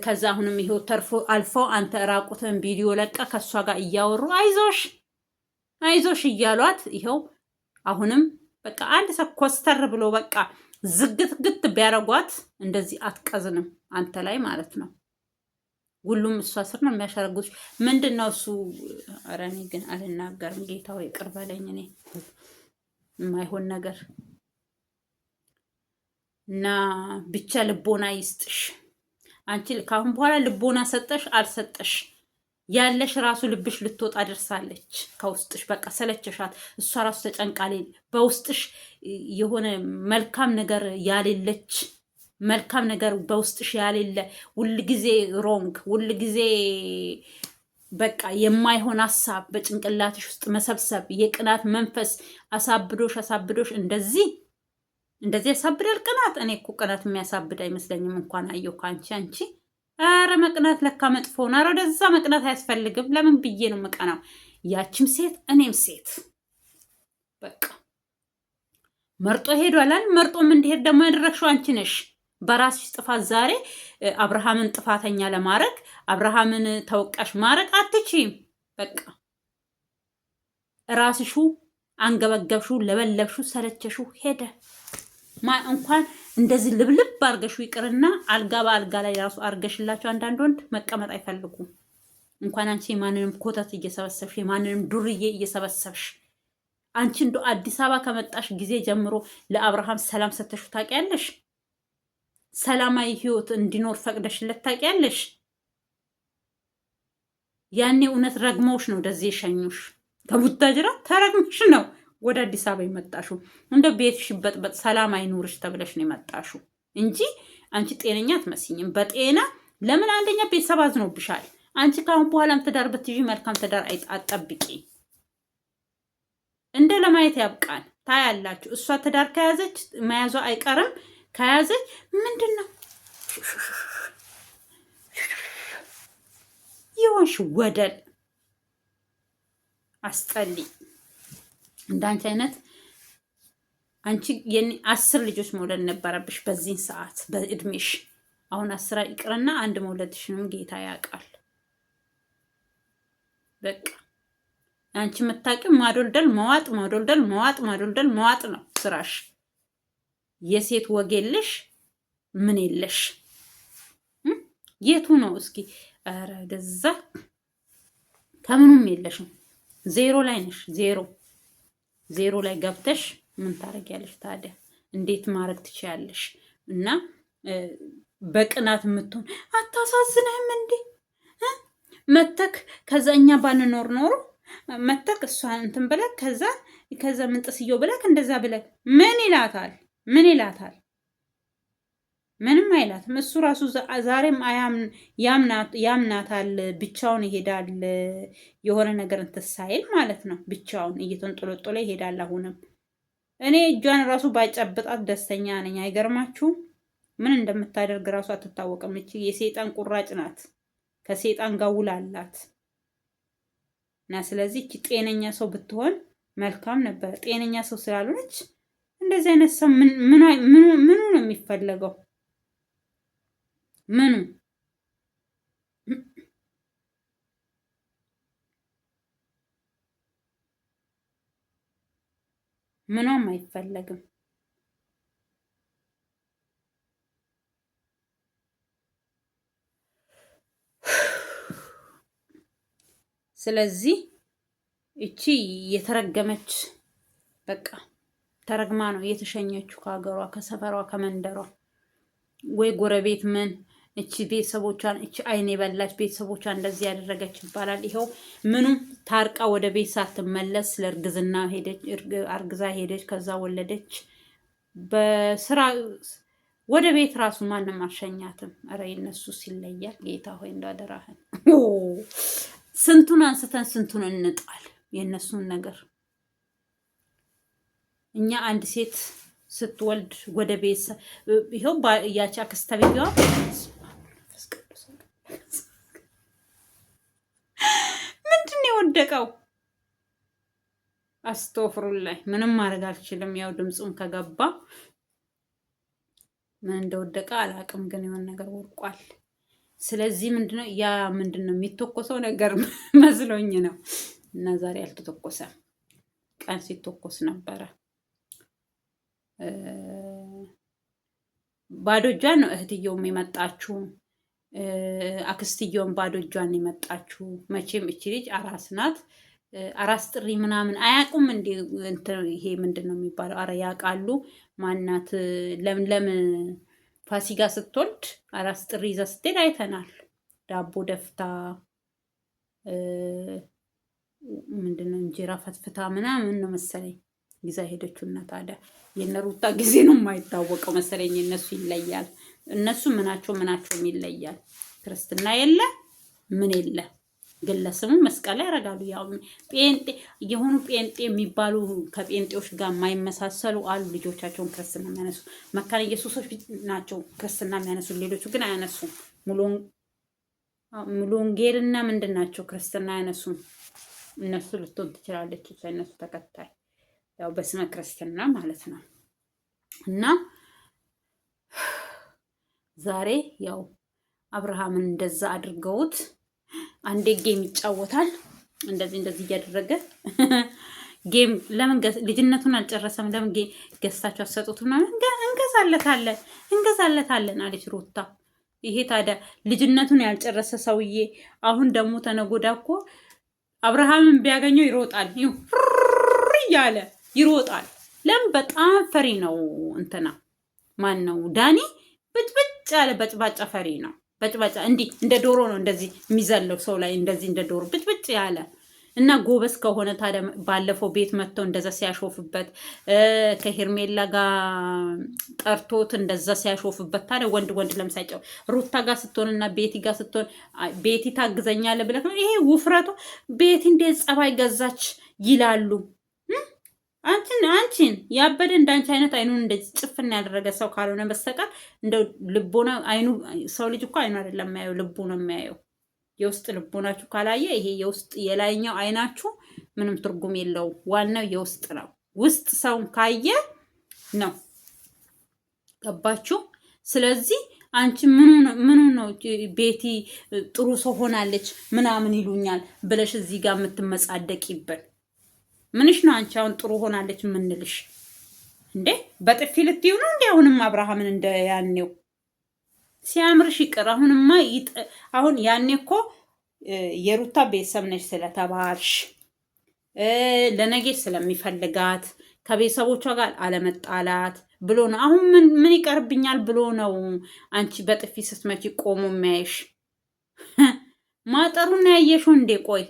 ከዛ አሁንም ይሄው ተርፎ አልፎ አንተ ራቁትን ቪዲዮ ለቃ ከእሷ ጋር እያወሩ አይዞሽ እያሏት ይኸው አሁንም በቃ አንድ ሰው ኮስተር ብሎ በቃ ዝግትግት ቢያረጓት እንደዚህ አትቀዝንም አንተ ላይ ማለት ነው። ሁሉም እሷ ስር ነው የሚያሸረጉት። ምንድን ነው እሱ? ኧረ እኔ ግን አልናገርም። ጌታው ይቅር በለኝ። እኔ የማይሆን ነገር እና ብቻ ልቦና ይስጥሽ። አንቺ ካሁን በኋላ ልቦና ሰጠሽ አልሰጠሽ ያለሽ ራሱ ልብሽ ልትወጣ ደርሳለች ከውስጥሽ። በቃ ሰለቸሻት። እሷ ራሱ ተጨንቃሌ በውስጥሽ የሆነ መልካም ነገር ያሌለች መልካም ነገር በውስጥሽ ያሌለ ሁልጊዜ ሮንግ ሁልጊዜ በቃ የማይሆን ሀሳብ በጭንቅላትሽ ውስጥ መሰብሰብ የቅናት መንፈስ አሳብዶሽ እንደዚህ ያሳብዳል ቅናት። እኔ እኮ ቅናት የሚያሳብድ አይመስለኝም። እንኳን አየሁ ከአንቺ አንቺ። ኧረ መቅናት ለካ መጥፎ ነው። ኧረ ወደዛ መቅናት አያስፈልግም። ለምን ብዬ ነው መቀናው? ያችም ሴት እኔም ሴት በቃ መርጦ ሄዷላል። መርጦም እንዲሄድ ደግሞ ያደረግሽው አንቺ ነሽ በራስሽ ጥፋት። ዛሬ አብርሃምን ጥፋተኛ ለማድረግ አብርሃምን ተወቃሽ ማድረግ አትችይም። በቃ ራስሹ አንገበገብሹ፣ ለበለብሹ፣ ሰለቸሹ፣ ሄደ። እንኳን እንደዚህ ልብልብ አርገሹ ይቅርና አልጋ በአልጋ ላይ ራሱ አርገሽላቸው አንዳንድ ወንድ መቀመጥ አይፈልጉም። እንኳን አንቺ የማንንም ኮተት እየሰበሰብሽ የማንንም ዱርዬ እየሰበሰብሽ አንቺ እንዶ አዲስ አበባ ከመጣሽ ጊዜ ጀምሮ ለአብርሃም ሰላም ሰተሹ ታውቂያለሽ? ሰላማዊ ህይወት እንዲኖር ፈቅደሽለት ታውቂያለሽ? ያኔ እውነት ረግመውሽ ነው ወደዚህ የሸኙሽ። ከቡታጅራ ተረግመሽ ነው ወደ አዲስ አበባ የመጣሹ። እንደ ቤትሽ ይበጥበጥ ሰላም አይኑርሽ ተብለሽ ነው የመጣሹ እንጂ አንቺ ጤነኛ አትመስኝም። በጤና ለምን? አንደኛ ቤተሰብ አዝኖብሻል። አንቺ ካሁን በኋላም ትዳር ብትይዢ መልካም ትዳር አትጠብቂ። እንደ ለማየት ያብቃል። ታያላችሁ። እሷ ትዳር ከያዘች መያዟ አይቀርም። ከያዘች ምንድን ነው ይሆንሽ? ወደል አስጠሊ። እንዳንቺ አይነት አንቺ 10 ልጆች መውለድ ነበረብሽ በዚህን ሰዓት በእድሜሽ። አሁን 10 ይቅርና አንድ መውለድሽንም ጌታ ያውቃል። በቃ አንቺ የምታውቂው ማዶልደል መዋጥ መዋጥ ነው ስራሽ። የሴት ወግ የለሽ ምን የለሽ። የቱ ነው እስኪ? ኧረ ደዛ ከምኑም የለሽም። ዜሮ ላይ ነሽ። ዜሮ ላይ ገብተሽ ምን ታደርጊያለሽ ታዲያ? እንዴት ማድረግ ትችያለሽ? እና በቅናት የምትሆን አታሳዝንህም እንዴ? መተክ ከዛ እኛ ባንኖር ኖሮ መተክ እሷን እንትን ብለክ ከዛ ምንጥስየው ብለክ እንደዛ ብለክ ምን ይላታል? ምንም አይላትም። እሱ ራሱ ዛሬም ያምናታል። ብቻውን ይሄዳል። የሆነ ነገር እንትን ሳይል ማለት ነው። ብቻውን እየተንጦለጦለ ይሄዳል። አሁንም እኔ እጇን ራሱ ባይጨብጣት ደስተኛ ነኝ። አይገርማችሁም? ምን እንደምታደርግ ራሱ አትታወቅም። እቺ የሰይጣን ቁራጭ ናት። ከሰይጣን ጋር ውል አላት። እና ስለዚህ እቺ ጤነኛ ሰው ብትሆን መልካም ነበር። ጤነኛ ሰው ስላልሆነች እንደዚህ አይነት ሰው ምኑ ነው የሚፈለገው? ምኑ ምንም አይፈለግም። ስለዚህ እቺ የተረገመች በቃ ተረግማ ነው የተሸኘችው ከሀገሯ፣ ከሰፈሯ፣ ከመንደሯ። ወይ ጎረቤት ምን እቺ ቤተሰቦቿን እቺ አይን የበላች ቤተሰቦቿን እንደዚህ ያደረገች ይባላል። ይኸው ምኑም ታርቃ ወደ ቤት ሳትመለስ ለእርግዝና ሄደች፣ አርግዛ ሄደች፣ ከዛ ወለደች። በስራ ወደ ቤት ራሱ ማንም አልሸኛትም። ኧረ የነሱስ ይለያል። ጌታ ሆይ እንዳደራህን ስንቱን አንስተን ስንቱን እንጣል የነሱን ነገር። እኛ አንድ ሴት ስትወልድ ወደ ቤት ይኸው ያቻ ከስተቤዋ ምንድን ነው የወደቀው? አስተፍሩላይ ምንም ማድረግ አልችልም። ያው ድምፁም ከገባ ምን እንደወደቀ አላውቅም፣ ግን የሆነ ነገር ወድቋል። ስለዚህ ምንድነው ያ ምንድነው የሚተኮሰው ነገር መስሎኝ ነው። እና ዛሬ አልተተኮሰም፣ ቀን ሲተኮስ ነበረ። ባዶ እጇን ነው እህትየውም የመጣችው፣ አክስትየውም ባዶ እጇን የመጣችው። መቼም እቺ ልጅ አራስ ናት። አራስ ጥሪ ምናምን አያውቁም እንዴ? ይሄ ምንድን ነው የሚባለው? አረ ያውቃሉ። ማናት ለምለም ፋሲካ ስትወልድ አራስ ጥሪ ይዛ ስትሄድ አይተናል። ዳቦ ደፍታ ምንድነው እንጀራ ፈትፍታ ምናምን ነው መሰለኝ ይዛ ሄደችው። እና ታዲያ የነሩታ ጊዜ ነው የማይታወቀው መሰለኝ። እነሱ ይለያል። እነሱ ምናቸውም ይለያል። ክርስትና የለ ምን የለ ግለሰሙ መስቀል ላይ ያደርጋሉ። ያው ጴንጤ የሆኑ ጴንጤ የሚባሉ ከጴንጤዎች ጋር የማይመሳሰሉ አሉ። ልጆቻቸውን ክርስትና የሚያነሱ መካነ ኢየሱሶች ናቸው ክርስትና የሚያነሱ። ሌሎቹ ግን አያነሱም። ሙሉ ወንጌልና ምንድን ናቸው ክርስትና አያነሱም። እነሱ ልትሆን ትችላለች እነሱ ተከታይ ያው በስመ ክርስትና ማለት ነው። እና ዛሬ ያው አብርሃምን እንደዛ አድርገውት አንዴ ጌም ይጫወታል እንደዚህ እያደረገ ጌም። ለምን ልጅነቱን አልጨረሰም? ለምን ገዝታችሁ አትሰጡትም? እንገዛለታለን አለች ሩታ። ይሄ ታዲያ ልጅነቱን ያልጨረሰ ሰውዬ አሁን ደግሞ ተነጎዳ እኮ አብርሃምን ቢያገኘው ይሮጣል እያለ ይሮጣል። ለምን? በጣም ፈሪ ነው። እንትና ማን ነው? ዳኒ ብጭብጭ ያለ በጭባጫ ፈሪ ነው። በጭባጫ እንዲህ እንደ ዶሮ ነው እንደዚህ የሚዘለው ሰው ላይ እንደዚህ እንደ ዶሮ ብጭብጭ ያለ እና ጎበዝ ከሆነ ታዲያ ባለፈው ቤት መጥተው እንደዛ ሲያሾፍበት ከሄርሜላ ጋር ጠርቶት እንደዛ ሲያሾፍበት ታዲያ ወንድ ለምሳይጨው ሩታ ጋር ስትሆንና ቤቲ ጋር ስትሆን ቤቲ ታግዘኛለህ ብለህ ነው። ይሄ ውፍረቱ ቤቲ እንዴት ጸባይ ገዛች ይላሉ። አንቺን ያበደ እንዳንቺ አይነት አይኑን እንደዚህ ጭፍና ያደረገ ሰው ካልሆነ በስተቀር እንደው ልቦና አይኑ ሰው ልጅ እኮ አይኑ አይደለም የሚያየው ልቡ ነው የሚያየው። የውስጥ ልቦናችሁ ካላየ ይሄ የውስጥ የላይኛው አይናችሁ ምንም ትርጉም የለውም። ዋናው የውስጥ ነው። ውስጥ ሰውን ካየ ነው። ገባችሁ? ስለዚህ አንቺ ምኑ ነው ቤቲ ጥሩ ሰው ሆናለች ምናምን ይሉኛል ብለሽ እዚህ ጋር የምትመጻደቂበት ምንሽ ነው? አንቺ አሁን ጥሩ ሆናለች ምንልሽ እንዴ? በጥፊ ልትዩ ነው እንዴ? አሁንም አብርሃምን እንደ ያኔው ሲያምርሽ ይቅር። አሁንማ አሁን ያኔ እኮ የሩታ ቤተሰብ ነች ስለተባልሽ ለነገ ስለሚፈልጋት ከቤተሰቦቿ ጋር አለመጣላት ብሎ ነው። አሁን ምን ይቀርብኛል ብሎ ነው አንቺ በጥፊ ስትመጪ ቆሞ የሚያይሽ። ማጠሩን ያየሽው እንዴ? ቆይ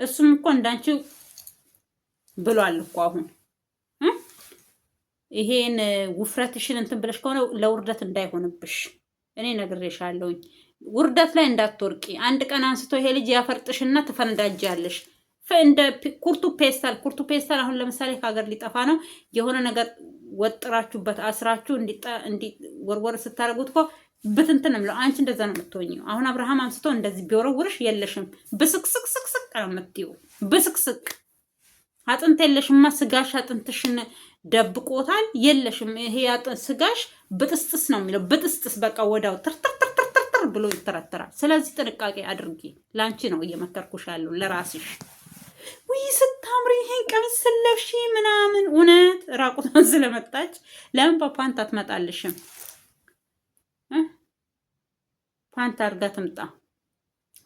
እሱም እኮ እንዳንቺ ብሏል እኮ አሁን ይሄን ውፍረትሽን እንትን ብለሽ ከሆነ ለውርደት እንዳይሆንብሽ እኔ ነግሬሻለሁኝ። ውርደት ላይ እንዳትወርቂ። አንድ ቀን አንስቶ ይሄ ልጅ ያፈርጥሽና ትፈነዳጃለሽ። እንደ ኩርቱ ፔስታል አሁን ለምሳሌ ከሀገር ሊጠፋ ነው የሆነ ነገር ወጥራችሁበት አስራችሁ እንዲ ወርወር ስታደርጉት እኮ ብትንትን ነው። አንቺ እንደዛ ነው የምትሆኚው። አሁን አብርሃም አንስቶ እንደዚህ ቢወረውርሽ የለሽም። ብስቅስቅስቅስቅ ነው የምትይው። ብስቅስቅ አጥንት የለሽማ። ስጋሽ አጥንትሽን ደብቆታል። የለሽም። ይሄ ስጋሽ ብጥስጥስ ነው የሚለው። ብጥስጥስ በቃ ወዳው ትርትርትርትር ብሎ ይተረተራል። ስለዚህ ጥንቃቄ አድርጊ። ላንቺ ነው እየመከርኩሽ ያለው ለራስሽ። ውይ ስታምሪ ይሄን ቀሚስ ስለብሺ ምናምን። እውነት ራቁቷን ስለመጣች ለምን በፓንት አትመጣልሽም? ፓንት አድርጋ ትምጣ።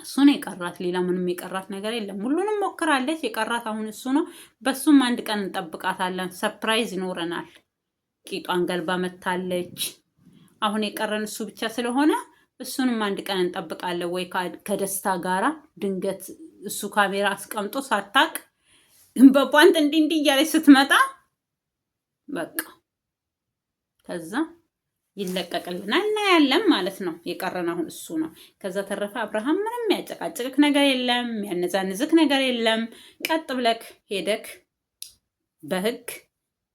እሱ ነው የቀራት። ሌላ ምንም የቀራት ነገር የለም። ሁሉንም ሞክራለች። የቀራት አሁን እሱ ነው። በሱም አንድ ቀን እንጠብቃታለን። ሰርፕራይዝ ይኖረናል። ቂጧን ገልባ መታለች። አሁን የቀረን እሱ ብቻ ስለሆነ እሱንም አንድ ቀን እንጠብቃለን። ወይ ከደስታ ጋራ ድንገት እሱ ካሜራ አስቀምጦ ሳታቅ በቧንጥ እንዲህ እያለች ስትመጣ በቃ ከዛ ይለቀቅልናል እናያለን ማለት ነው። የቀረን አሁን እሱ ነው። ከዛ ተረፈ አብርሃም ምንም ያጨቃጭቅክ ነገር የለም፣ ያነዛንዝክ ነገር የለም። ቀጥ ብለክ ሄደክ በህግ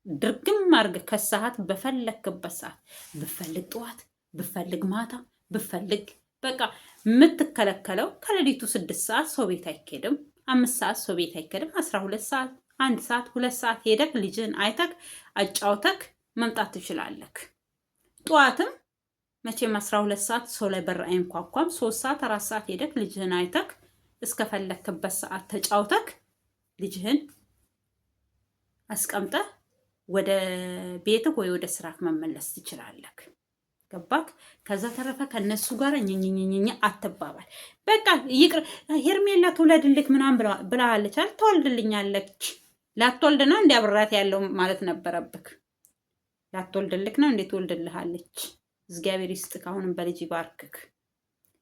ድርግም አድርገህ ከሰዓት በፈለክበት ሰዓት ብፈልግ ጠዋት ብፈልግ ማታ ብፈልግ በቃ የምትከለከለው ከሌሊቱ 6 ሰዓት ሰው ቤት አይኬድም፣ 5 ሰዓት ሰው ቤት አይኬድም፣ 12 ሰዓት 1 ሰዓት 2 ሰዓት ሄደክ ልጅህን አይተክ አጫውተክ መምጣት ትችላለክ። ጠዋትም መቼም 12 ሰዓት ሰው ላይ በር አይንኳኳም። 3 ሰዓት 4 ሰዓት ሄደክ ልጅህን አይተክ እስከፈለክበት ሰዓት ተጫውተክ ልጅህን አስቀምጠህ ወደ ቤትህ ወይ ወደ ስራክ መመለስ ትችላለክ። ገባክ? ከዛ ተረፈ ከነሱ ጋር ኝኝኝኝ አትባባል። በቃ ይቅር። ሄርሜላ ትውለድልክ ምናምን ብላለች አይደል? ትወልድልኛለች። ላትወልድ ነው እንደ አብራት ያለው ማለት ነበረብክ። ላትወልድልክ ነው እንዴት ትወልድልሃለች? እግዚአብሔር ይስጥክ። አሁንም በልጅ ይባርክክ።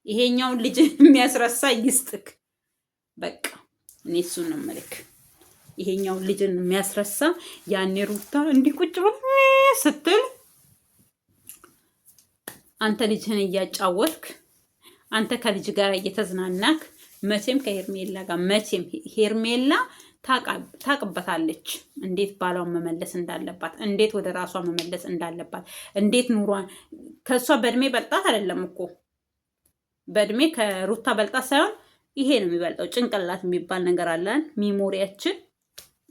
ይሄኛውን ልጅ የሚያስረሳ ይስጥክ። በቃ እኔ እሱን ነው የምልክ። ይሄኛውን ልጅን የሚያስረሳ ያኔ ሩታ እንዲህ ቁጭ ብሎ ስትል አንተ ልጅህን እያጫወትክ አንተ ከልጅ ጋር እየተዝናናክ መቼም ከሄርሜላ ጋር መቼም ሄርሜላ ታቅበታለች እንዴት ባሏን መመለስ እንዳለባት፣ እንዴት ወደ ራሷ መመለስ እንዳለባት፣ እንዴት ኑሯን ከሷ በእድሜ በልጣት አይደለም እኮ በእድሜ ከሩታ በልጣት ሳይሆን ይሄ ነው የሚበልጠው። ጭንቅላት የሚባል ነገር አለን። ሚሞሪያችን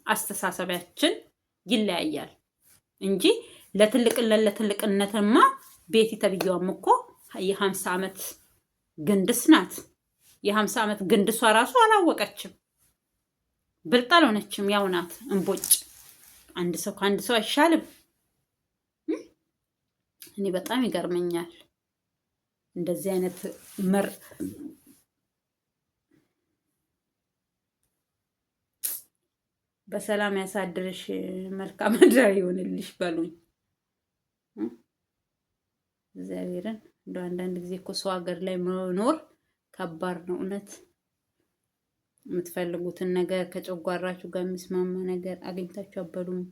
አስተሳሰቢያችን ይለያያል እንጂ ለትልቅነትማ ቤቲ ተብዬዋም እኮ የ50 ዓመት ግንድስ ናት። የ50 ዓመት ግንድሷ ራሱ አላወቀችም። ብልጥ አልሆነችም። ያው ናት እንቦጭ። አንድ ሰው ከአንድ ሰው አይሻልም። እኔ በጣም ይገርመኛል እንደዚህ አይነት በሰላም ያሳድርሽ፣ መልካም አዳር ይሆንልሽ በሉኝ። እግዚአብሔርን እንደ አንዳንድ ጊዜ እኮ ሰው ሀገር ላይ መኖር ከባድ ነው እውነት። የምትፈልጉትን ነገር ከጨጓራችሁ ጋር የሚስማማ ነገር አግኝታችሁ አበሉም።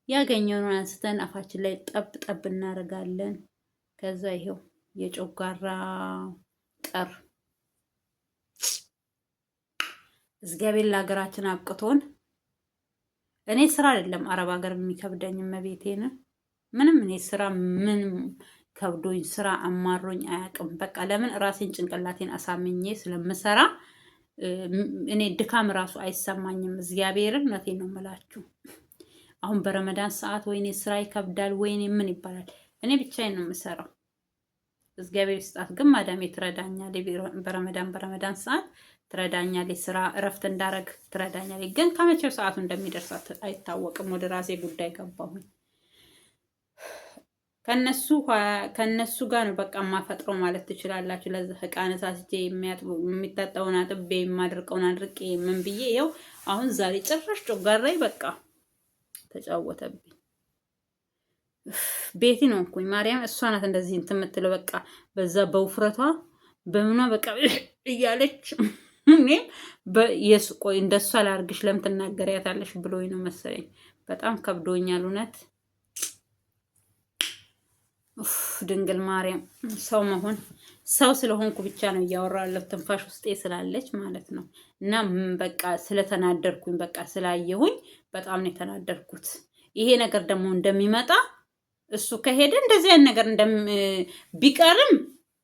ያገኘነውን አንስተን አፋችን ላይ ጠብ ጠብ እናደርጋለን። ከዛ ይሄው የጨጓራ ቀር። እግዚአብሔር ለሀገራችን አብቅቶን። እኔ ስራ አይደለም አረብ ሀገር የሚከብደኝ መቤቴን ምንም እኔ ስራ ምንም ከብዶኝ ስራ አማሮኝ አያውቅም። በቃ ለምን ራሴን ጭንቅላቴን አሳምኜ ስለምሰራ እኔ ድካም ራሱ አይሰማኝም። እግዚአብሔርን እውነቴን ነው የምላችሁ። አሁን በረመዳን ሰዓት ወይኔ ስራ ይከብዳል፣ ወይኔ ምን ይባላል። እኔ ብቻዬን ነው የምሰራው። እግዚአብሔር ይስጣት ግን ማዳሜ ትረዳኛለች። በረመዳን ሰዓት ትረዳኛለች። ስራ እረፍት እንዳረግ ትረዳኛለች። ግን ከመቼው ሰዓቱ እንደሚደርሳት አይታወቅም። ወደ ራሴ ጉዳይ ገባሁኝ። ከነሱ ጋር ነው በቃ የማፈጥረው ማለት ትችላላችሁ። ለዛ ዕቃ ነሳስቼ የሚታጠውን አጥቤ የማድርቀውን አድርቄ ምን ብዬ ይኸው አሁን ዛሬ ጭራሽ ጮጋራይ በቃ ተጫወተብኝ። ቤቲ ነው እንኩኝ ማርያም፣ እሷ ናት እንደዚህ እንትን የምትለው በቃ በዛ በውፍረቷ በምኗ በቃ እያለች እኔም ቆይ እንደሷ ላርግሽ ለምን ትናገሪያታለሽ ብሎኝ ነው መሰለኝ። በጣም ከብዶኛል እውነት። ድንግል ማርያም ሰው መሆን ሰው ስለሆንኩ ብቻ ነው እያወራለሁ። ትንፋሽ ውስጤ ስላለች ማለት ነው። እና በቃ ስለተናደርኩኝ በቃ ስላየሁኝ በጣም ነው የተናደርኩት። ይሄ ነገር ደግሞ እንደሚመጣ እሱ ከሄደ እንደዚህ አይነት ነገር ቢቀርም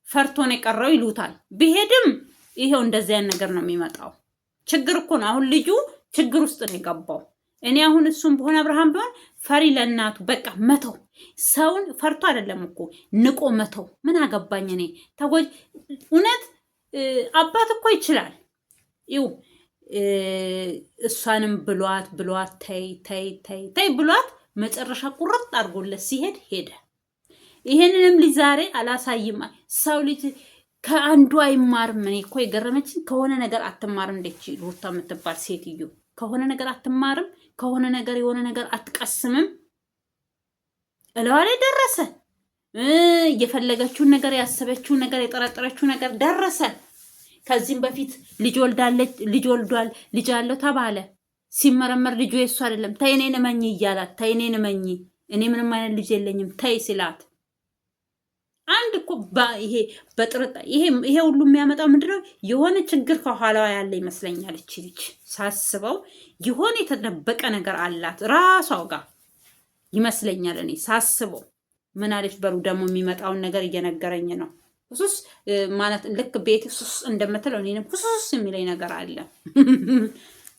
ፈርቶ ነው የቀረው ይሉታል። ቢሄድም ይሄው እንደዚህ አይነት ነገር ነው የሚመጣው። ችግር እኮ ነው። አሁን ልጁ ችግር ውስጥ ነው የገባው። እኔ አሁን እሱም በሆነ አብርሃም ቢሆን ፈሪ ለእናቱ በቃ መተው። ሰውን ፈርቶ አይደለም እኮ ንቆ መተው። ምን አገባኝ እኔ ተጎጅ። እውነት አባት እኮ ይችላል። ይው እሷንም ብሏት ተይ ብሏት መጨረሻ ቁርጥ አድርጎለት ሲሄድ ሄደ። ይሄንንም ልጅ ዛሬ አላሳይም። ሰው ልጅ ከአንዱ አይማርም። እኔ እኮ የገረመችኝ ከሆነ ነገር አትማርም። እንዴት ሩታ የምትባል ሴትዮ ከሆነ ነገር አትማርም? ከሆነ ነገር የሆነ ነገር አትቀስምም? እለዋ ላይ ደረሰ። የፈለገችውን ነገር ያሰበችውን ነገር የጠረጠረችው ነገር ደረሰ። ከዚህም በፊት ልጅ ወልዳለች፣ ልጅ ወልዷል፣ ልጅ አለው ተባለ። ሲመረመር ልጁ የሱ አይደለም። ተይ እኔን እመኚ እያላት፣ ተይ እኔን እመኚ እኔ ምንም አይነት ልጅ የለኝም ተይ ሲላት፣ አንድ እኮ ይሄ በጥርጣ ይሄ ሁሉ የሚያመጣው ምንድነው? የሆነ ችግር ከኋላዋ ያለ ይመስለኛል። እቺ ልጅ ሳስበው የሆነ የተደበቀ ነገር አላት ራሷ ጋር ይመስለኛል። እኔ ሳስበው ምን አለች በሉ ደግሞ የሚመጣውን ነገር እየነገረኝ ነው። ሁሱስ ማለት ልክ ቤት ሱስ እንደምትለው እኔንም ሁሱስ የሚለኝ ነገር አለ።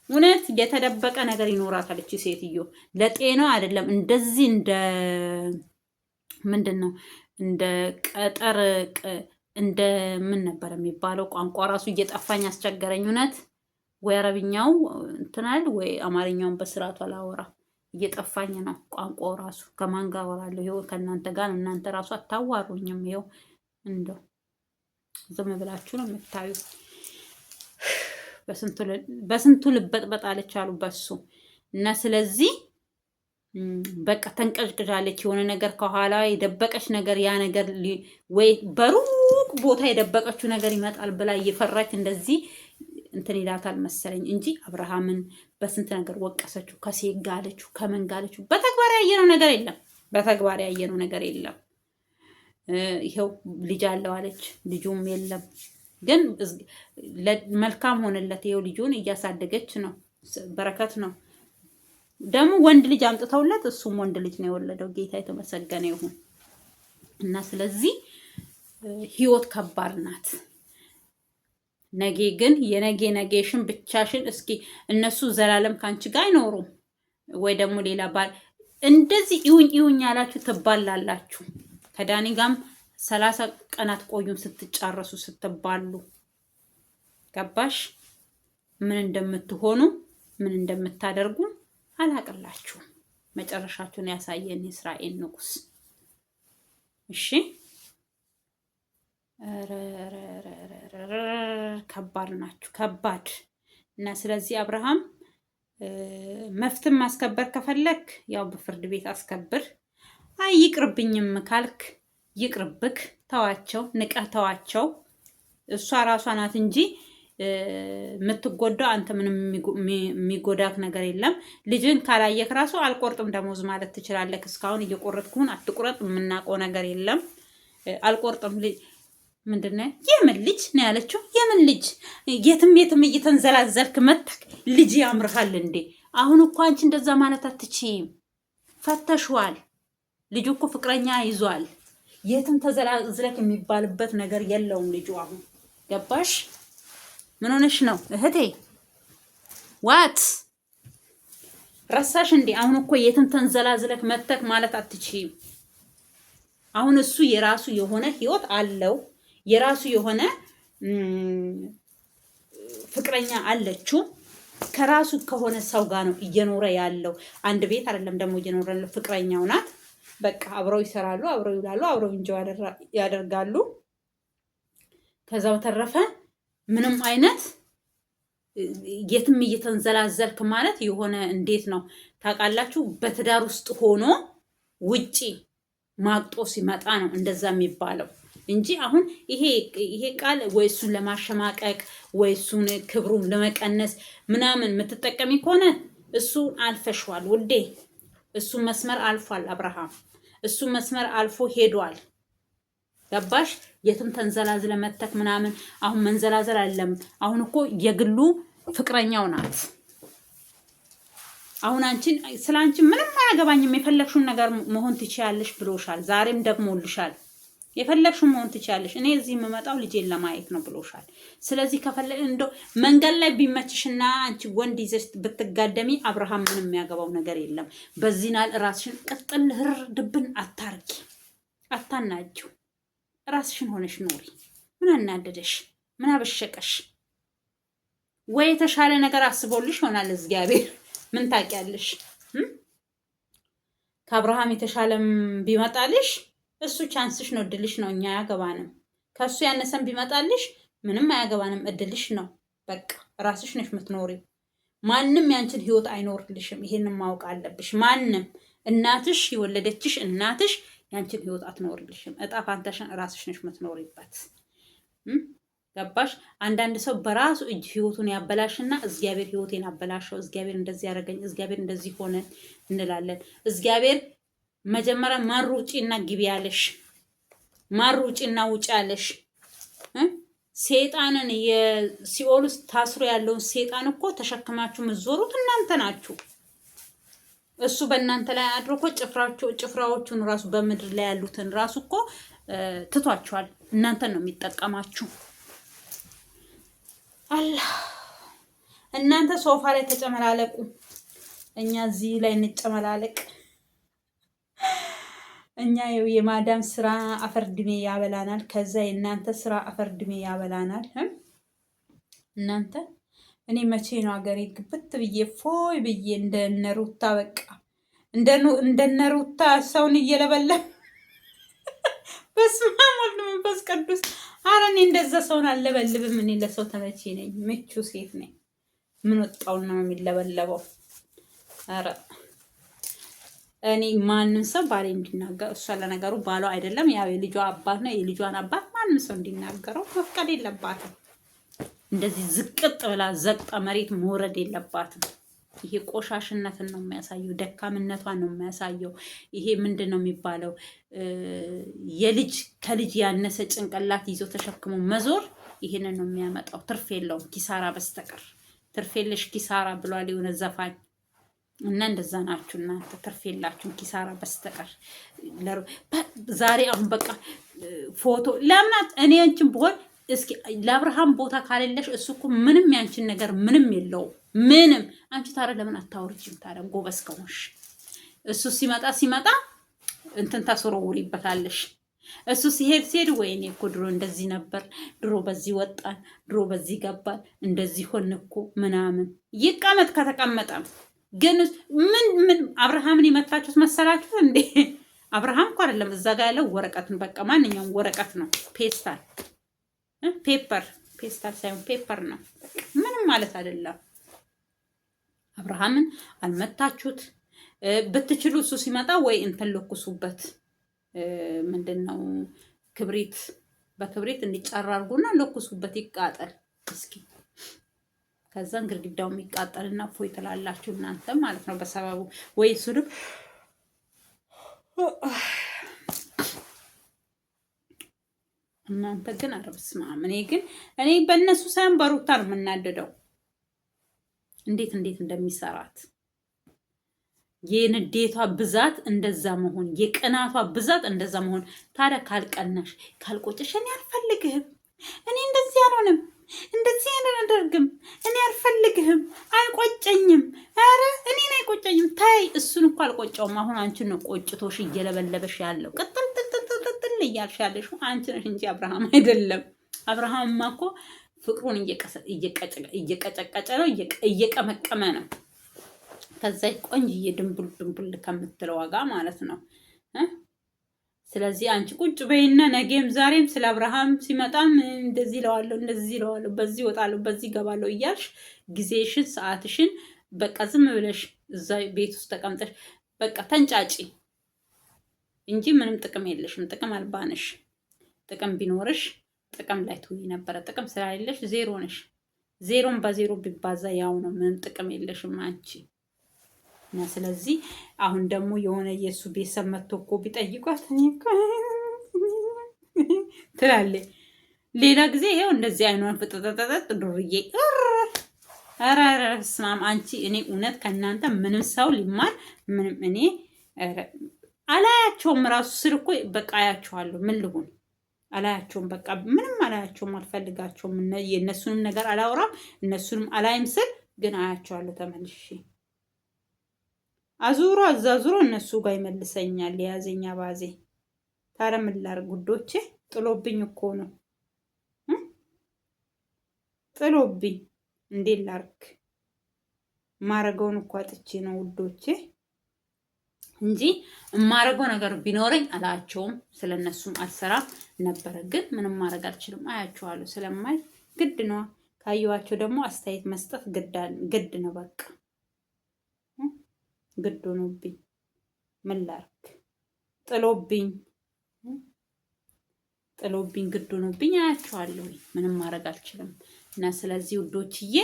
እውነት የተደበቀ ነገር ይኖራታል እቺ ሴትዮ። ለጤናው አይደለም እንደዚህ እንደ ምንድን ነው እንደ ቀጠር እንደ ምን ነበር የሚባለው ቋንቋ ራሱ እየጠፋኝ አስቸገረኝ። እውነት ወይ አረብኛው እንትናል ወይ አማርኛውን በስርዓቱ አላወራ እየጠፋኝ ነው ቋንቋው ራሱ። ከማን ጋር አወራለሁ? ይኸው ከእናንተ ጋር። እናንተ ራሱ አታዋሩኝም። ይኸው እንደው ዝም ብላችሁ ነው የምታዩ። በስንቱ ልበጥበጣለች አሉ በሱ እና ስለዚህ በቃ ተንቀዥቅዣለች። የሆነ ነገር ከኋላ የደበቀች ነገር ያ ነገር ወይ በሩቅ ቦታ የደበቀችው ነገር ይመጣል ብላ እየፈራች እንደዚህ እንትን ይላታል መሰለኝ እንጂ አብርሃምን በስንት ነገር ወቀሰችው። ከሴት ጋለችው፣ ከምን ጋለችው። በተግባር ያየነው ነገር የለም። በተግባር ያየነው ነገር የለም። ይኸው ልጅ አለው አለች፣ ልጁም የለም። ግን መልካም ሆነለት። ይኸው ልጁን እያሳደገች ነው። በረከት ነው። ደግሞ ወንድ ልጅ አምጥተውለት እሱም ወንድ ልጅ ነው የወለደው። ጌታ የተመሰገነ ይሁን እና ስለዚህ ህይወት ከባድ ናት። ነጌ ግን የነጌሽን ብቻሽን እስኪ እነሱ ዘላለም ካንቺ ጋር አይኖሩም ወይ ደግሞ ሌላ ባል እንደዚህ ይሁኝ ያላችሁ ትባላላችሁ። ከዳኒ ጋርም 30 ቀናት ቆዩም ስትጫረሱ ስትባሉ። ገባሽ? ምን እንደምትሆኑ ምን እንደምታደርጉ አላቅላችሁም። መጨረሻችሁን ያሳየን የእስራኤል ንጉስ። እሺ ከባድ ናችሁ፣ ከባድ እና ስለዚህ አብርሃም መፍትም ማስከበር ከፈለክ ያው በፍርድ ቤት አስከብር። አይ ይቅርብኝም ካልክ ይቅርብክ፣ ተዋቸው፣ ንቀህ ተዋቸው። እሷ ራሷ ናት እንጂ የምትጎዳው አንተ ምንም የሚጎዳክ ነገር የለም። ልጅን ካላየክ ራሱ አልቆርጥም ደሞዝ ማለት ትችላለህ። እስካሁን እየቆረጥኩን አትቁረጥ፣ የምናውቀው ነገር የለም። አልቆርጥም ምንድነው? የምን ልጅ ነው ያለችው? የምን ልጅ? የትም እየተንዘላዘልክ መጥተክ ልጅ ያምርሃል እንዴ? አሁን እኮ አንቺ እንደዛ ማለት አትችይም። ፈተሽዋል። ልጁ እኮ ፍቅረኛ ይዟል። የትም ተዘላዝለክ የሚባልበት ነገር የለውም ልጁ። አሁን ገባሽ? ምን ሆነሽ ነው እህቴ? ዋት ረሳሽ እንዴ? አሁን እኮ የትም ተንዘላዝለክ መጥተክ ማለት አትችይም። አሁን እሱ የራሱ የሆነ ህይወት አለው። የራሱ የሆነ ፍቅረኛ አለችው። ከራሱ ከሆነ ሰው ጋር ነው እየኖረ ያለው። አንድ ቤት አይደለም ደግሞ እየኖረ ያለው። ፍቅረኛው ናት። በቃ አብረው ይሰራሉ፣ አብረው ይውላሉ፣ አብረው እንጀው ያደርጋሉ። ከዛ በተረፈ ምንም አይነት የትም እየተንዘላዘልክ ማለት የሆነ እንዴት ነው ታውቃላችሁ? በትዳር ውስጥ ሆኖ ውጪ ማቅጦ ሲመጣ ነው እንደዛ የሚባለው እንጂ አሁን ይሄ ቃል ወይ እሱን ለማሸማቀቅ ወይ እሱን ክብሩን ለመቀነስ ምናምን የምትጠቀሚ ከሆነ እሱን አልፈሽዋል ውዴ። እሱ መስመር አልፏል አብርሃም። እሱ መስመር አልፎ ሄዷል። ገባሽ? የትም ተንዘላዝለ መተክ ምናምን አሁን መንዘላዘል አለም። አሁን እኮ የግሉ ፍቅረኛው ናት። አሁን አንቺን ስለ አንቺ ምንም አያገባኝም፣ የፈለግሽውን ነገር መሆን ትችያለሽ ብሎሻል። ዛሬም ደግሞልሻል። የፈለግሽውን መሆን ትችያለሽ። እኔ እዚህ የምመጣው ልጄን ለማየት ነው ብሎሻል። ስለዚህ ከፈለግ እንደው መንገድ ላይ ቢመችሽና አንቺ ወንድ ይዘሽ ብትጋደሚ አብርሃም ምንም የሚያገባው ነገር የለም። በዚህናል ራስሽን ቅጥል ህር ድብን አታርጊ፣ አታናጂው። ራስሽን ሆነሽ ኖሪ። ምን አናደደሽ? ምን አበሸቀሽ? ወይ የተሻለ ነገር አስቦልሽ ይሆናል እግዚአብሔር። ምን ታውቂያለሽ? ከአብርሃም የተሻለም ቢመጣልሽ እሱ ቻንስሽ ነው፣ ድልሽ ነው። እኛ ያገባንም ከሱ ያነሰን ቢመጣልሽ ምንም አያገባንም፣ እድልሽ ነው። በቃ ራስሽ ነሽ የምትኖሪው። ማንም ያንቺን ህይወት አይኖርልሽም። ይሄንን ማወቅ አለብሽ። ማንም እናትሽ የወለደችሽ እናትሽ ያንቺን ህይወት አትኖርልሽም። እጣ ፋንታሽን ራስሽ ነሽ የምትኖሪበት። ገባሽ? አንዳንድ ሰው በራሱ እጅ ህይወቱን ያበላሽና እግዚአብሔር ህይወቴን አበላሸው፣ እግዚአብሔር እንደዚህ ያደረገኝ፣ እግዚአብሔር እንደዚህ ሆነ እንላለን። እግዚአብሔር መጀመሪያ ማር ውጪና ግቢ ያለሽ፣ ማር ውጪና ውጪ ያለሽ ሴጣንን የሲኦል ውስጥ ታስሮ ያለውን ሴጣን እኮ ተሸክማችሁ የምትዞሩት እናንተ ናችሁ። እሱ በእናንተ ላይ አድሮ እኮ ጭፍራዎቹን ራሱ በምድር ላይ ያሉትን ራሱ እኮ ትቷቸዋል። እናንተን ነው የሚጠቀማችሁ። አላህ እናንተ ሶፋ ላይ ተጨመላለቁ፣ እኛ እዚህ ላይ እንጨመላለቅ። እኛ የማዳም ስራ አፈር ድሜ ያበላናል። ከዛ የእናንተ ስራ አፈር ድሜ ያበላናል። እናንተ እኔ መቼ ነው ሀገሬ ግብት ብዬ ፎይ ብዬ እንደነሩታ በቃ እንደነሩታ ሰውን እየለበለም በስመ አብ ወወልድ ወመንፈስ ቅዱስ። ኧረ እኔ እንደዛ ሰውን አለበልብም። እኔ ለሰው ተመቼ ነኝ፣ ምቹ ሴት ነኝ። ምን ወጣውና ነው የሚለበለበው? ኧረ እኔ ማንም ሰው ባሌ እንዲናገር፣ እሷ ለነገሩ ባሏ አይደለም ያው የልጇ አባት ነው። የልጇን አባት ማንም ሰው እንዲናገረው መፍቀድ የለባትም። እንደዚህ ዝቅጥ ብላ ዘቅጣ መሬት መውረድ የለባትም። ይሄ ቆሻሽነትን ነው የሚያሳየው፣ ደካምነቷን ነው የሚያሳየው። ይሄ ምንድን ነው የሚባለው? የልጅ ከልጅ ያነሰ ጭንቅላት ይዞ ተሸክሞ መዞር ይሄንን ነው የሚያመጣው። ትርፍ የለውም ኪሳራ በስተቀር። ትርፍ የለሽ ኪሳራ ብሏል የሆነ ዘፋኝ። እና እንደዛ ናችሁ እናንተ፣ ትርፍ የላችሁም ኪሳራ በስተቀር። ዛሬ አሁን በቃ ፎቶ ለምናት እኔ አንቺን ብሆን እስኪ ለአብርሃም ቦታ ካሌለሽ እሱ እኮ ምንም ያንቺን ነገር ምንም የለውም ምንም። አንቺ ታዲያ ለምን አታወርጂም ታዲያ? ጎበዝ ከሆንሽ እሱ ሲመጣ እንትን ታስወረውሪበታለሽ። እሱ ሲሄድ ወይኔ እኮ ድሮ እንደዚህ ነበር፣ ድሮ በዚህ ወጣን፣ ድሮ በዚህ ገባን፣ እንደዚህ ሆን እኮ ምናምን። ይቀመጥ ከተቀመጠም ግን ምን አብርሃምን የመታችሁት መሰላችሁ እንዴ? አብርሃም እኮ አይደለም እዛ ጋር ያለው ወረቀትን፣ በቃ ማንኛውም ወረቀት ነው። ፔስታል ሳይሆን ፔፐር ነው። ምንም ማለት አይደለም። አብርሃምን አልመታችሁት። ብትችሉ እሱ ሲመጣ ወይ እንትን ለኩሱበት፣ ምንድነው ክብሪት፣ በክብሪት እንዲጫራ አድርጉና ለኩሱበት፣ ይቃጠል እስኪ። ከዛን ግድግዳው የሚቃጠልና ፎይ ትላላችሁ እናንተ ማለት ነው በሰበቡ። ወይ እሱንም እናንተ ግን አረብስማ እኔ በእነሱ ሳይሆን በሩታ ነው የምናደደው። እንዴት እንደሚሰራት የንዴቷ ብዛት እንደዛ መሆን፣ የቅናቷ ብዛት እንደዛ መሆን። ታዲያ ካልቀናሽ ካልቆጨሽ እኔ አልፈልግህም፣ እኔ እንደዚህ አልሆንም፣ እንደዚህ አላደርግም፣ እኔ አልፈልግህም፣ አይቆጨኝም፣ ኧረ እኔን አይቆጨኝም። ታይ እሱን እኮ አልቆጨውም። አሁን አንቺን ነው ቆጭቶሽ እየለበለበሽ ያለው፣ ቅጥል እያልሽ ያለሽ አንቺ ነሽ እንጂ አብርሃም አይደለም። አብርሃምማ እኮ ፍቅሩን እየቀጨቀጨ ነው፣ እየቀመቀመ ነው። ከዛ ቆንጅዬ ድንቡል ከምትለው ዋጋ ማለት ነው። ስለዚህ አንቺ ቁጭ በይና ነገም ዛሬም ስለ አብርሃም ሲመጣም እንደዚህ ለዋለሁ፣ በዚህ ወጣለሁ፣ በዚህ ገባለሁ እያልሽ ጊዜሽን ሰዓትሽን በቃ ዝም ብለሽ እዛ ቤት ውስጥ ተቀምጠሽ በቃ ተንጫጪ እንጂ ምንም ጥቅም የለሽም። ጥቅም አልባነሽ። ጥቅም ቢኖርሽ ጥቅም ላይ ትውይ ነበረ። ጥቅም ስላሌለሽ ዜሮ ነሽ። ዜሮን በዜሮ ቢባዛ ያው ነው። ምንም ጥቅም የለሽም አንቺ። እና ስለዚህ አሁን ደግሞ የሆነ የእሱ ቤተሰብ መጥቶ እኮ ቢጠይቋት ትላለች። ሌላ ጊዜ ይኸው እንደዚህ አይኗን ፍጥጠጠጠጥ ዱርዬ። ኧረ ስማም አንቺ። እኔ እውነት ከእናንተ ምንም ሰው ሊማር ምንም እኔ አላያቸውም። ራሱ ስር እኮ በቃ አያቸዋለሁ። ምን ልሁን አላያቸውም። በቃ ምንም አላያቸውም። አልፈልጋቸውም። የእነሱንም ነገር አላውራም፣ እነሱንም አላይም ስል ግን አያቸዋለሁ ተመልሼ። አዙሮ አዛዙሮ እነሱ ጋር ይመልሰኛል። የያዘኛ ባዜ። ታዲያ ምን ላድርግ ውዶቼ? ጥሎብኝ እኮ ነው ጥሎብኝ። እንዴት ላድርግ? ማረገውን እኮ አጥቼ ነው ውዶቼ። እንጂ የማረገው ነገር ቢኖረኝ አላቸውም። ስለነሱም አልሰራም ነበረ። ግን ምንም ማድረግ አልችልም። አያቸዋለሁ ስለማይ ግድ ነው። ካየኋቸው ደግሞ አስተያየት መስጠት ግድ ነው። በቃ ግድ ሆኖብኝ ምን ላድርግ? ጥሎብኝ ግድ ሆኖብኝ አያቸዋለሁ። ምንም ማድረግ አልችልም። እና ስለዚህ ውዶችዬ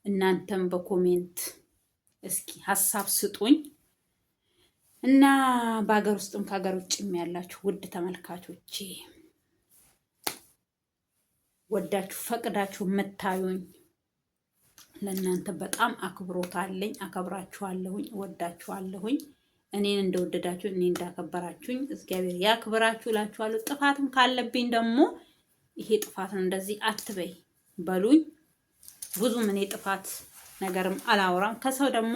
እናንተም በኮሜንት እስኪ ሀሳብ ስጡኝ እና በሀገር ውስጥም ከሀገር ውጭም ያላችሁ ውድ ተመልካቾቼ ወዳችሁ ፈቅዳችሁ የምታዩኝ ለእናንተ በጣም አክብሮት አለኝ። አከብራችኋለሁኝ፣ ወዳችኋለሁኝ። እኔን እንደወደዳችሁ እኔ እንዳከበራችሁኝ እግዚአብሔር ያክብራችሁ እላችኋለሁ። ጥፋትም ካለብኝ ደግሞ ይሄ ጥፋት ነው እንደዚህ አትበይ በሉኝ። ብዙም እኔ ጥፋት ነገርም አላወራም። ከሰው ደግሞ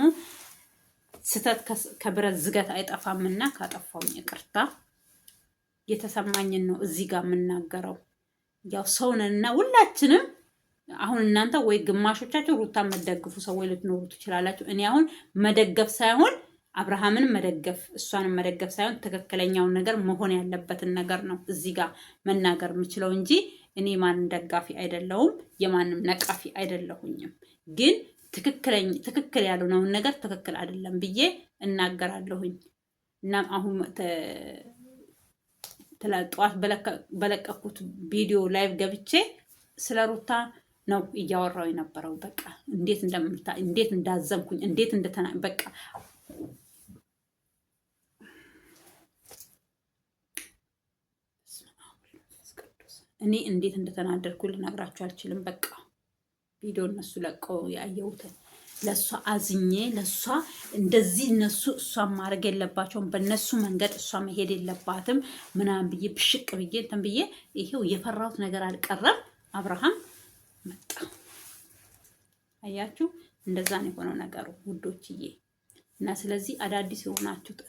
ስተት ከብረት ዝገት አይጠፋምና ካጠፋውኝ ይቅርታ። የተሰማኝን ነው እዚህ ጋር የምናገረው። ያው ሰውንና ሁላችንም አሁን እናንተ ወይ ግማሾቻችሁ ሩታን መደግፉ ሰዎች ልትኖሩ ትችላላችሁ። እኔ አሁን መደገፍ ሳይሆን አብርሃምን መደገፍ እሷንም መደገፍ ሳይሆን ትክክለኛውን ነገር መሆን ያለበትን ነገር ነው እዚህ ጋር መናገር የምችለው እንጂ እኔ ማንም ደጋፊ አይደለሁም፣ የማንም ነቃፊ አይደለሁኝም። ግን ትክክል ያልሆነውን ነገር ትክክል አይደለም ብዬ እናገራለሁኝ። እናም አሁን ጠዋት በለቀኩት ቪዲዮ ላይቭ ገብቼ ስለ ሩታ ነው እያወራው የነበረው። በቃ እንዴት እንዳዘንኩኝ እንዴት በቃ እኔ እንዴት እንደተናደድኩኝ ልነግራችሁ አልችልም። በቃ ቪዲዮ እነሱ ለቀው ያየሁትን ለሷ አዝኜ ለሷ እንደዚህ እሷን ማድረግ የለባቸውም በእነሱ መንገድ እሷ መሄድ የለባትም ምናምን ብዬ ብሽቅ ብዬ እንትን ብዬ ይሄው የፈራሁት ነገር አልቀረም። አብርሃም መጣ። አያችሁ፣ እንደዛ ነው የሆነው ነገሩ ውዶችዬ። እና ስለዚህ አዳዲስ የሆናችሁት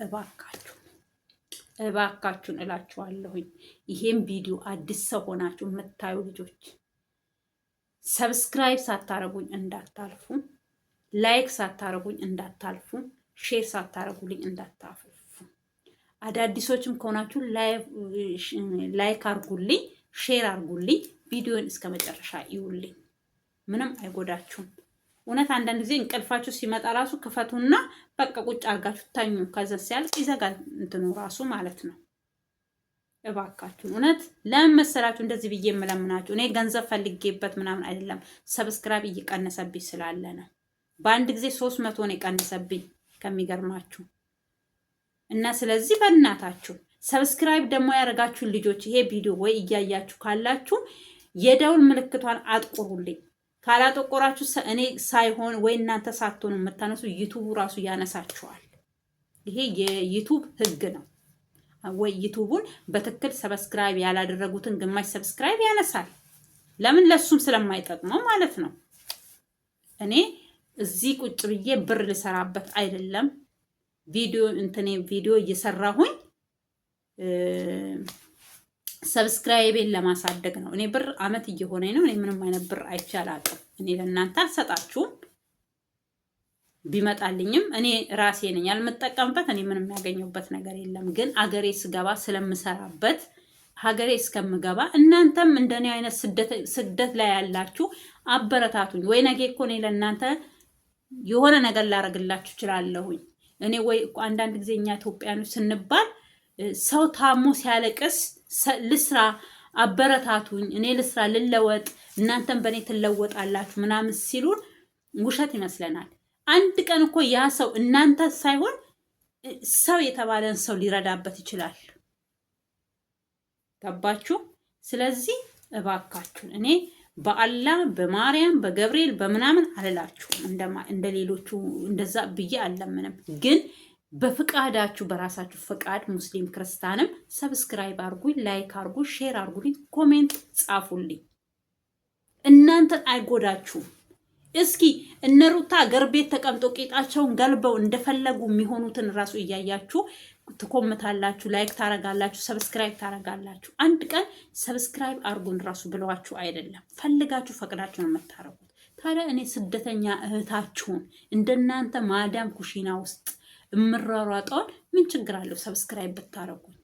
እባካችሁን እላችኋለሁኝ ይሄን ቪዲዮ አዲስ ሰው ሆናችሁ የምታዩ ልጆች ሰብስክራይብ ሳታረጉኝ እንዳታልፉ፣ ላይክ ሳታረጉኝ እንዳታልፉ፣ ሼር ሳታረጉልኝ እንዳታልፉ። አዳዲሶችም ከሆናችሁ ላይክ አርጉልኝ፣ ሼር አርጉልኝ፣ ቪዲዮን እስከ መጨረሻ ይውልኝ። ምንም አይጎዳችሁም። እውነት አንዳንድ ጊዜ እንቅልፋችሁ ሲመጣ ራሱ ክፈቱና በቃ ቁጭ አርጋችሁ ተኙ። ከዛ ሲያልቅ ይዘጋል እንትኑ ራሱ ማለት ነው። እባካችሁን እውነት ለምን መሰላችሁ እንደዚህ ብዬ የምለምናችሁ? እኔ ገንዘብ ፈልጌበት ምናምን አይደለም። ሰብስክራይብ እየቀነሰብኝ ስላለ ነው። በአንድ ጊዜ 300 ነው የቀነሰብኝ ከሚገርማችሁ። እና ስለዚህ በእናታችሁ ሰብስክራይብ ደግሞ ያደረጋችሁን ልጆች ይሄ ቪዲዮ ወይ እያያችሁ ካላችሁ የደውል ምልክቷን አጥቁሩልኝ። ካላጠቆራችሁ እኔ ሳይሆን ወይ እናንተ ሳትሆኑ የምታነሱ ዩቱቡ ራሱ ያነሳችኋል። ይሄ የዩቱብ ህግ ነው። ወይ ዩቱቡን በትክክል ሰብስክራይብ ያላደረጉትን ግማሽ ሰብስክራይብ ያነሳል። ለምን? ለሱም ስለማይጠቅመው ማለት ነው። እኔ እዚህ ቁጭ ብዬ ብር ልሰራበት አይደለም። ቪዲዮ እየሰራሁኝ ሰብስክራይቤን ለማሳደግ ነው። እኔ ብር አመት እየሆነኝ ነው። እኔ ምንም አይነት ብር አይቼ አላውቅም። እኔ ለእናንተ አልሰጣችሁም። ቢመጣልኝም እኔ ራሴ ነኝ ያልምጠቀምበት። እኔ ምንም ያገኘሁበት ነገር የለም። ግን አገሬ ስገባ ስለምሰራበት ሀገሬ እስከምገባ እናንተም እንደኔ አይነት ስደት ላይ ያላችሁ አበረታቱኝ። ወይ ነገ እኮ እኔ ለእናንተ የሆነ ነገር ላረግላችሁ እችላለሁኝ። እኔ ወይ አንዳንድ ጊዜ እኛ ኢትዮጵያኖች ስንባል ሰው ታሞ ሲያለቅስ ልስራ አበረታቱኝ፣ እኔ ልስራ ልለወጥ፣ እናንተም በእኔ ትለወጣላችሁ ምናምን ሲሉን ውሸት ይመስለናል። አንድ ቀን እኮ ያ ሰው እናንተ ሳይሆን ሰው የተባለን ሰው ሊረዳበት ይችላል። ገባችሁ? ስለዚህ እባካችሁን እኔ በአላህ በማርያም በገብርኤል በምናምን አልላችሁም። እንደ ሌሎቹ እንደዛ ብዬ አልለምንም። ግን በፍቃዳችሁ በራሳችሁ ፍቃድ ሙስሊም ክርስቲያንም ሰብስክራይብ አርጉኝ፣ ላይክ አርጉ፣ ሼር አርጉልኝ፣ ኮሜንት ጻፉልኝ። እናንተን አይጎዳችሁም። እስኪ እነ ሩታ አገር ቤት ተቀምጦ ቄጣቸውን ገልበው እንደፈለጉ የሚሆኑትን ራሱ እያያችሁ ትኮምታላችሁ፣ ላይክ ታረጋላችሁ፣ ሰብስክራይብ ታረጋላችሁ። አንድ ቀን ሰብስክራይብ አርጉን ራሱ ብለዋችሁ አይደለም፣ ፈልጋችሁ ፈቅዳችሁ ነው የምታረጉት። ታዲያ እኔ ስደተኛ እህታችሁን እንደናንተ ማዳም ኩሽና ውስጥ እምሯሯጠውን ምን ችግር አለው ሰብስክራይብ ብታረጉኝ?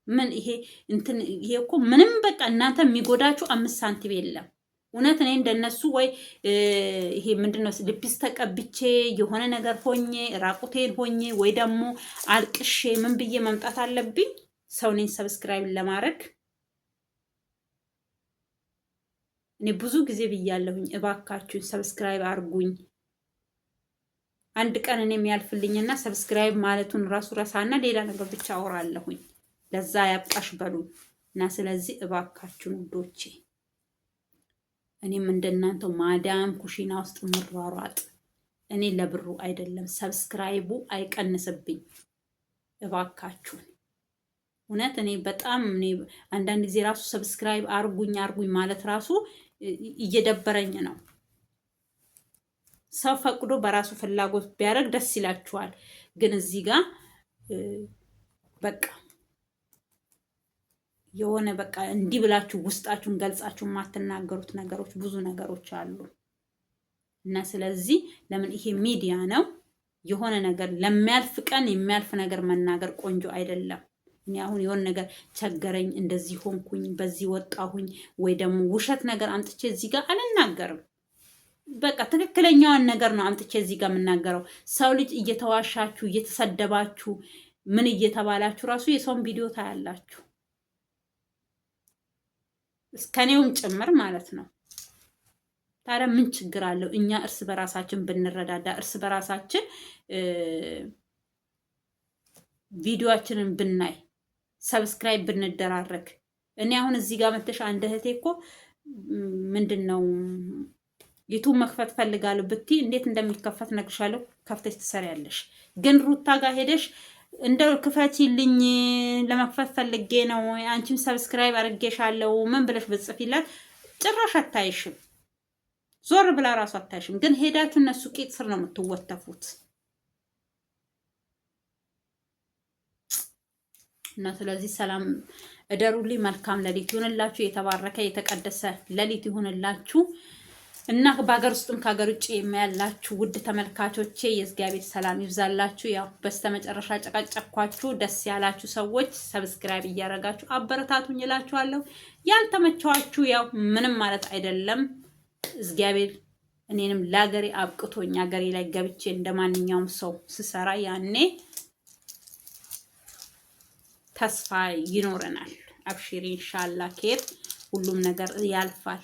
ምን ይሄ እንትን ይሄ እኮ ምንም በቃ እናንተ የሚጎዳችሁ 5 ሳንቲም የለም። እውነት እኔ እንደነሱ ወይ ይሄ ምንድነው ልብስ ተቀብቼ የሆነ ነገር ሆኜ ራቁቴን ሆኜ ወይ ደግሞ አልቅሼ ምን ብዬ መምጣት አለብኝ ሰው ነኝ ሰብስክራይብ ለማድረግ? እኔ ብዙ ጊዜ ብያለሁኝ፣ እባካችሁ ሰብስክራይብ አርጉኝ። አንድ ቀን እኔ የሚያልፍልኝና ሰብስክራይብ ማለቱን ራሱ ረሳና ሌላ ነገር ብቻ አወራለሁኝ። ለዛ ያብቃሽ በሉ እና ስለዚህ እባካችሁ ውዶቼ፣ እኔም እንደናንተው ማዳም ኩሽና ውስጥ ምሯሯጥ እኔ ለብሩ አይደለም፣ ሰብስክራይቡ አይቀንስብኝ። እባካችሁ እውነት እኔ በጣም እኔ አንዳንድ ጊዜ ራሱ ሰብስክራይብ አርጉኝ ማለት ራሱ እየደበረኝ ነው። ሰው ፈቅዶ በራሱ ፍላጎት ቢያደርግ ደስ ይላችኋል። ግን እዚህ ጋር በቃ የሆነ በቃ እንዲህ ብላችሁ ውስጣችሁን ገልጻችሁ የማትናገሩት ነገሮች ብዙ ነገሮች አሉ እና ስለዚህ ለምን ይሄ ሚዲያ ነው። የሆነ ነገር ለሚያልፍ ቀን የሚያልፍ ነገር መናገር ቆንጆ አይደለም። እኔ አሁን የሆነ ነገር ቸገረኝ፣ እንደዚህ ሆንኩኝ፣ በዚህ ወጣሁኝ ወይ ደግሞ ውሸት ነገር አምጥቼ እዚህ ጋር አልናገርም። በቃ ትክክለኛውን ነገር ነው አምጥቼ እዚህ ጋር የምናገረው። ሰው ልጅ እየተዋሻችሁ እየተሰደባችሁ ምን እየተባላችሁ ራሱ የሰውን ቪዲዮ ታያላችሁ፣ እስከኔውም ጭምር ማለት ነው። ታዲያ ምን ችግር አለው እኛ እርስ በራሳችን ብንረዳዳ፣ እርስ በራሳችን ቪዲዮአችንን ብናይ፣ ሰብስክራይብ ብንደራረግ። እኔ አሁን እዚህ ጋር መተሽ አንድ እህቴ እኮ ምንድነው ዩቱብ መክፈት ፈልጋለሁ ብትይ እንዴት እንደሚከፈት ነግርሻለሁ፣ ከፍተሽ ትሰሪያለሽ። ግን ሩታ ጋር ሄደሽ እንደው ክፈቺልኝ ለመክፈት ፈልጌ ነው አንቺም ሰብስክራይብ አድርጌሻለሁ ምን ብለሽ ብትጽፊላት ጭራሽ አታይሽም፣ ዞር ብላ ራሱ አታይሽም። ግን ሄዳችሁ እነሱ ቂጥ ስር ነው የምትወተፉት። እና ስለዚህ ሰላም እደሩልኝ። መልካም ሌሊት ይሁንላችሁ። የተባረከ የተቀደሰ ሌሊት ይሁንላችሁ። እና በሀገር ውስጥም ከሀገር ውጭ የሚያላችሁ ውድ ተመልካቾቼ የእግዚአብሔር ሰላም ይብዛላችሁ። ያው በስተመጨረሻ ጨቀጨኳችሁ። ደስ ያላችሁ ሰዎች ሰብስክራይብ እያደረጋችሁ አበረታቱኝ እላችኋለሁ። ያልተመቻችሁ ያው ምንም ማለት አይደለም። እግዚአብሔር እኔንም ለሀገሬ አብቅቶኝ ሀገሬ ላይ ገብቼ እንደማንኛውም ሰው ስሰራ ያኔ ተስፋ ይኖረናል። አብሽሪ ኢንሻአላህ ኬር ሁሉም ነገር ያልፋል።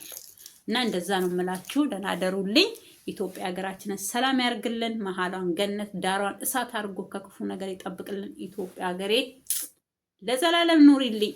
እና እንደዛ ነው የምላችሁ። ደህና አደሩልኝ። ኢትዮጵያ ሀገራችንን ሰላም ያርግልን፣ መሃሏን ገነት ዳሯን እሳት አድርጎ ከክፉ ነገር ይጠብቅልን። ኢትዮጵያ ሀገሬ ለዘላለም ኑሪልኝ።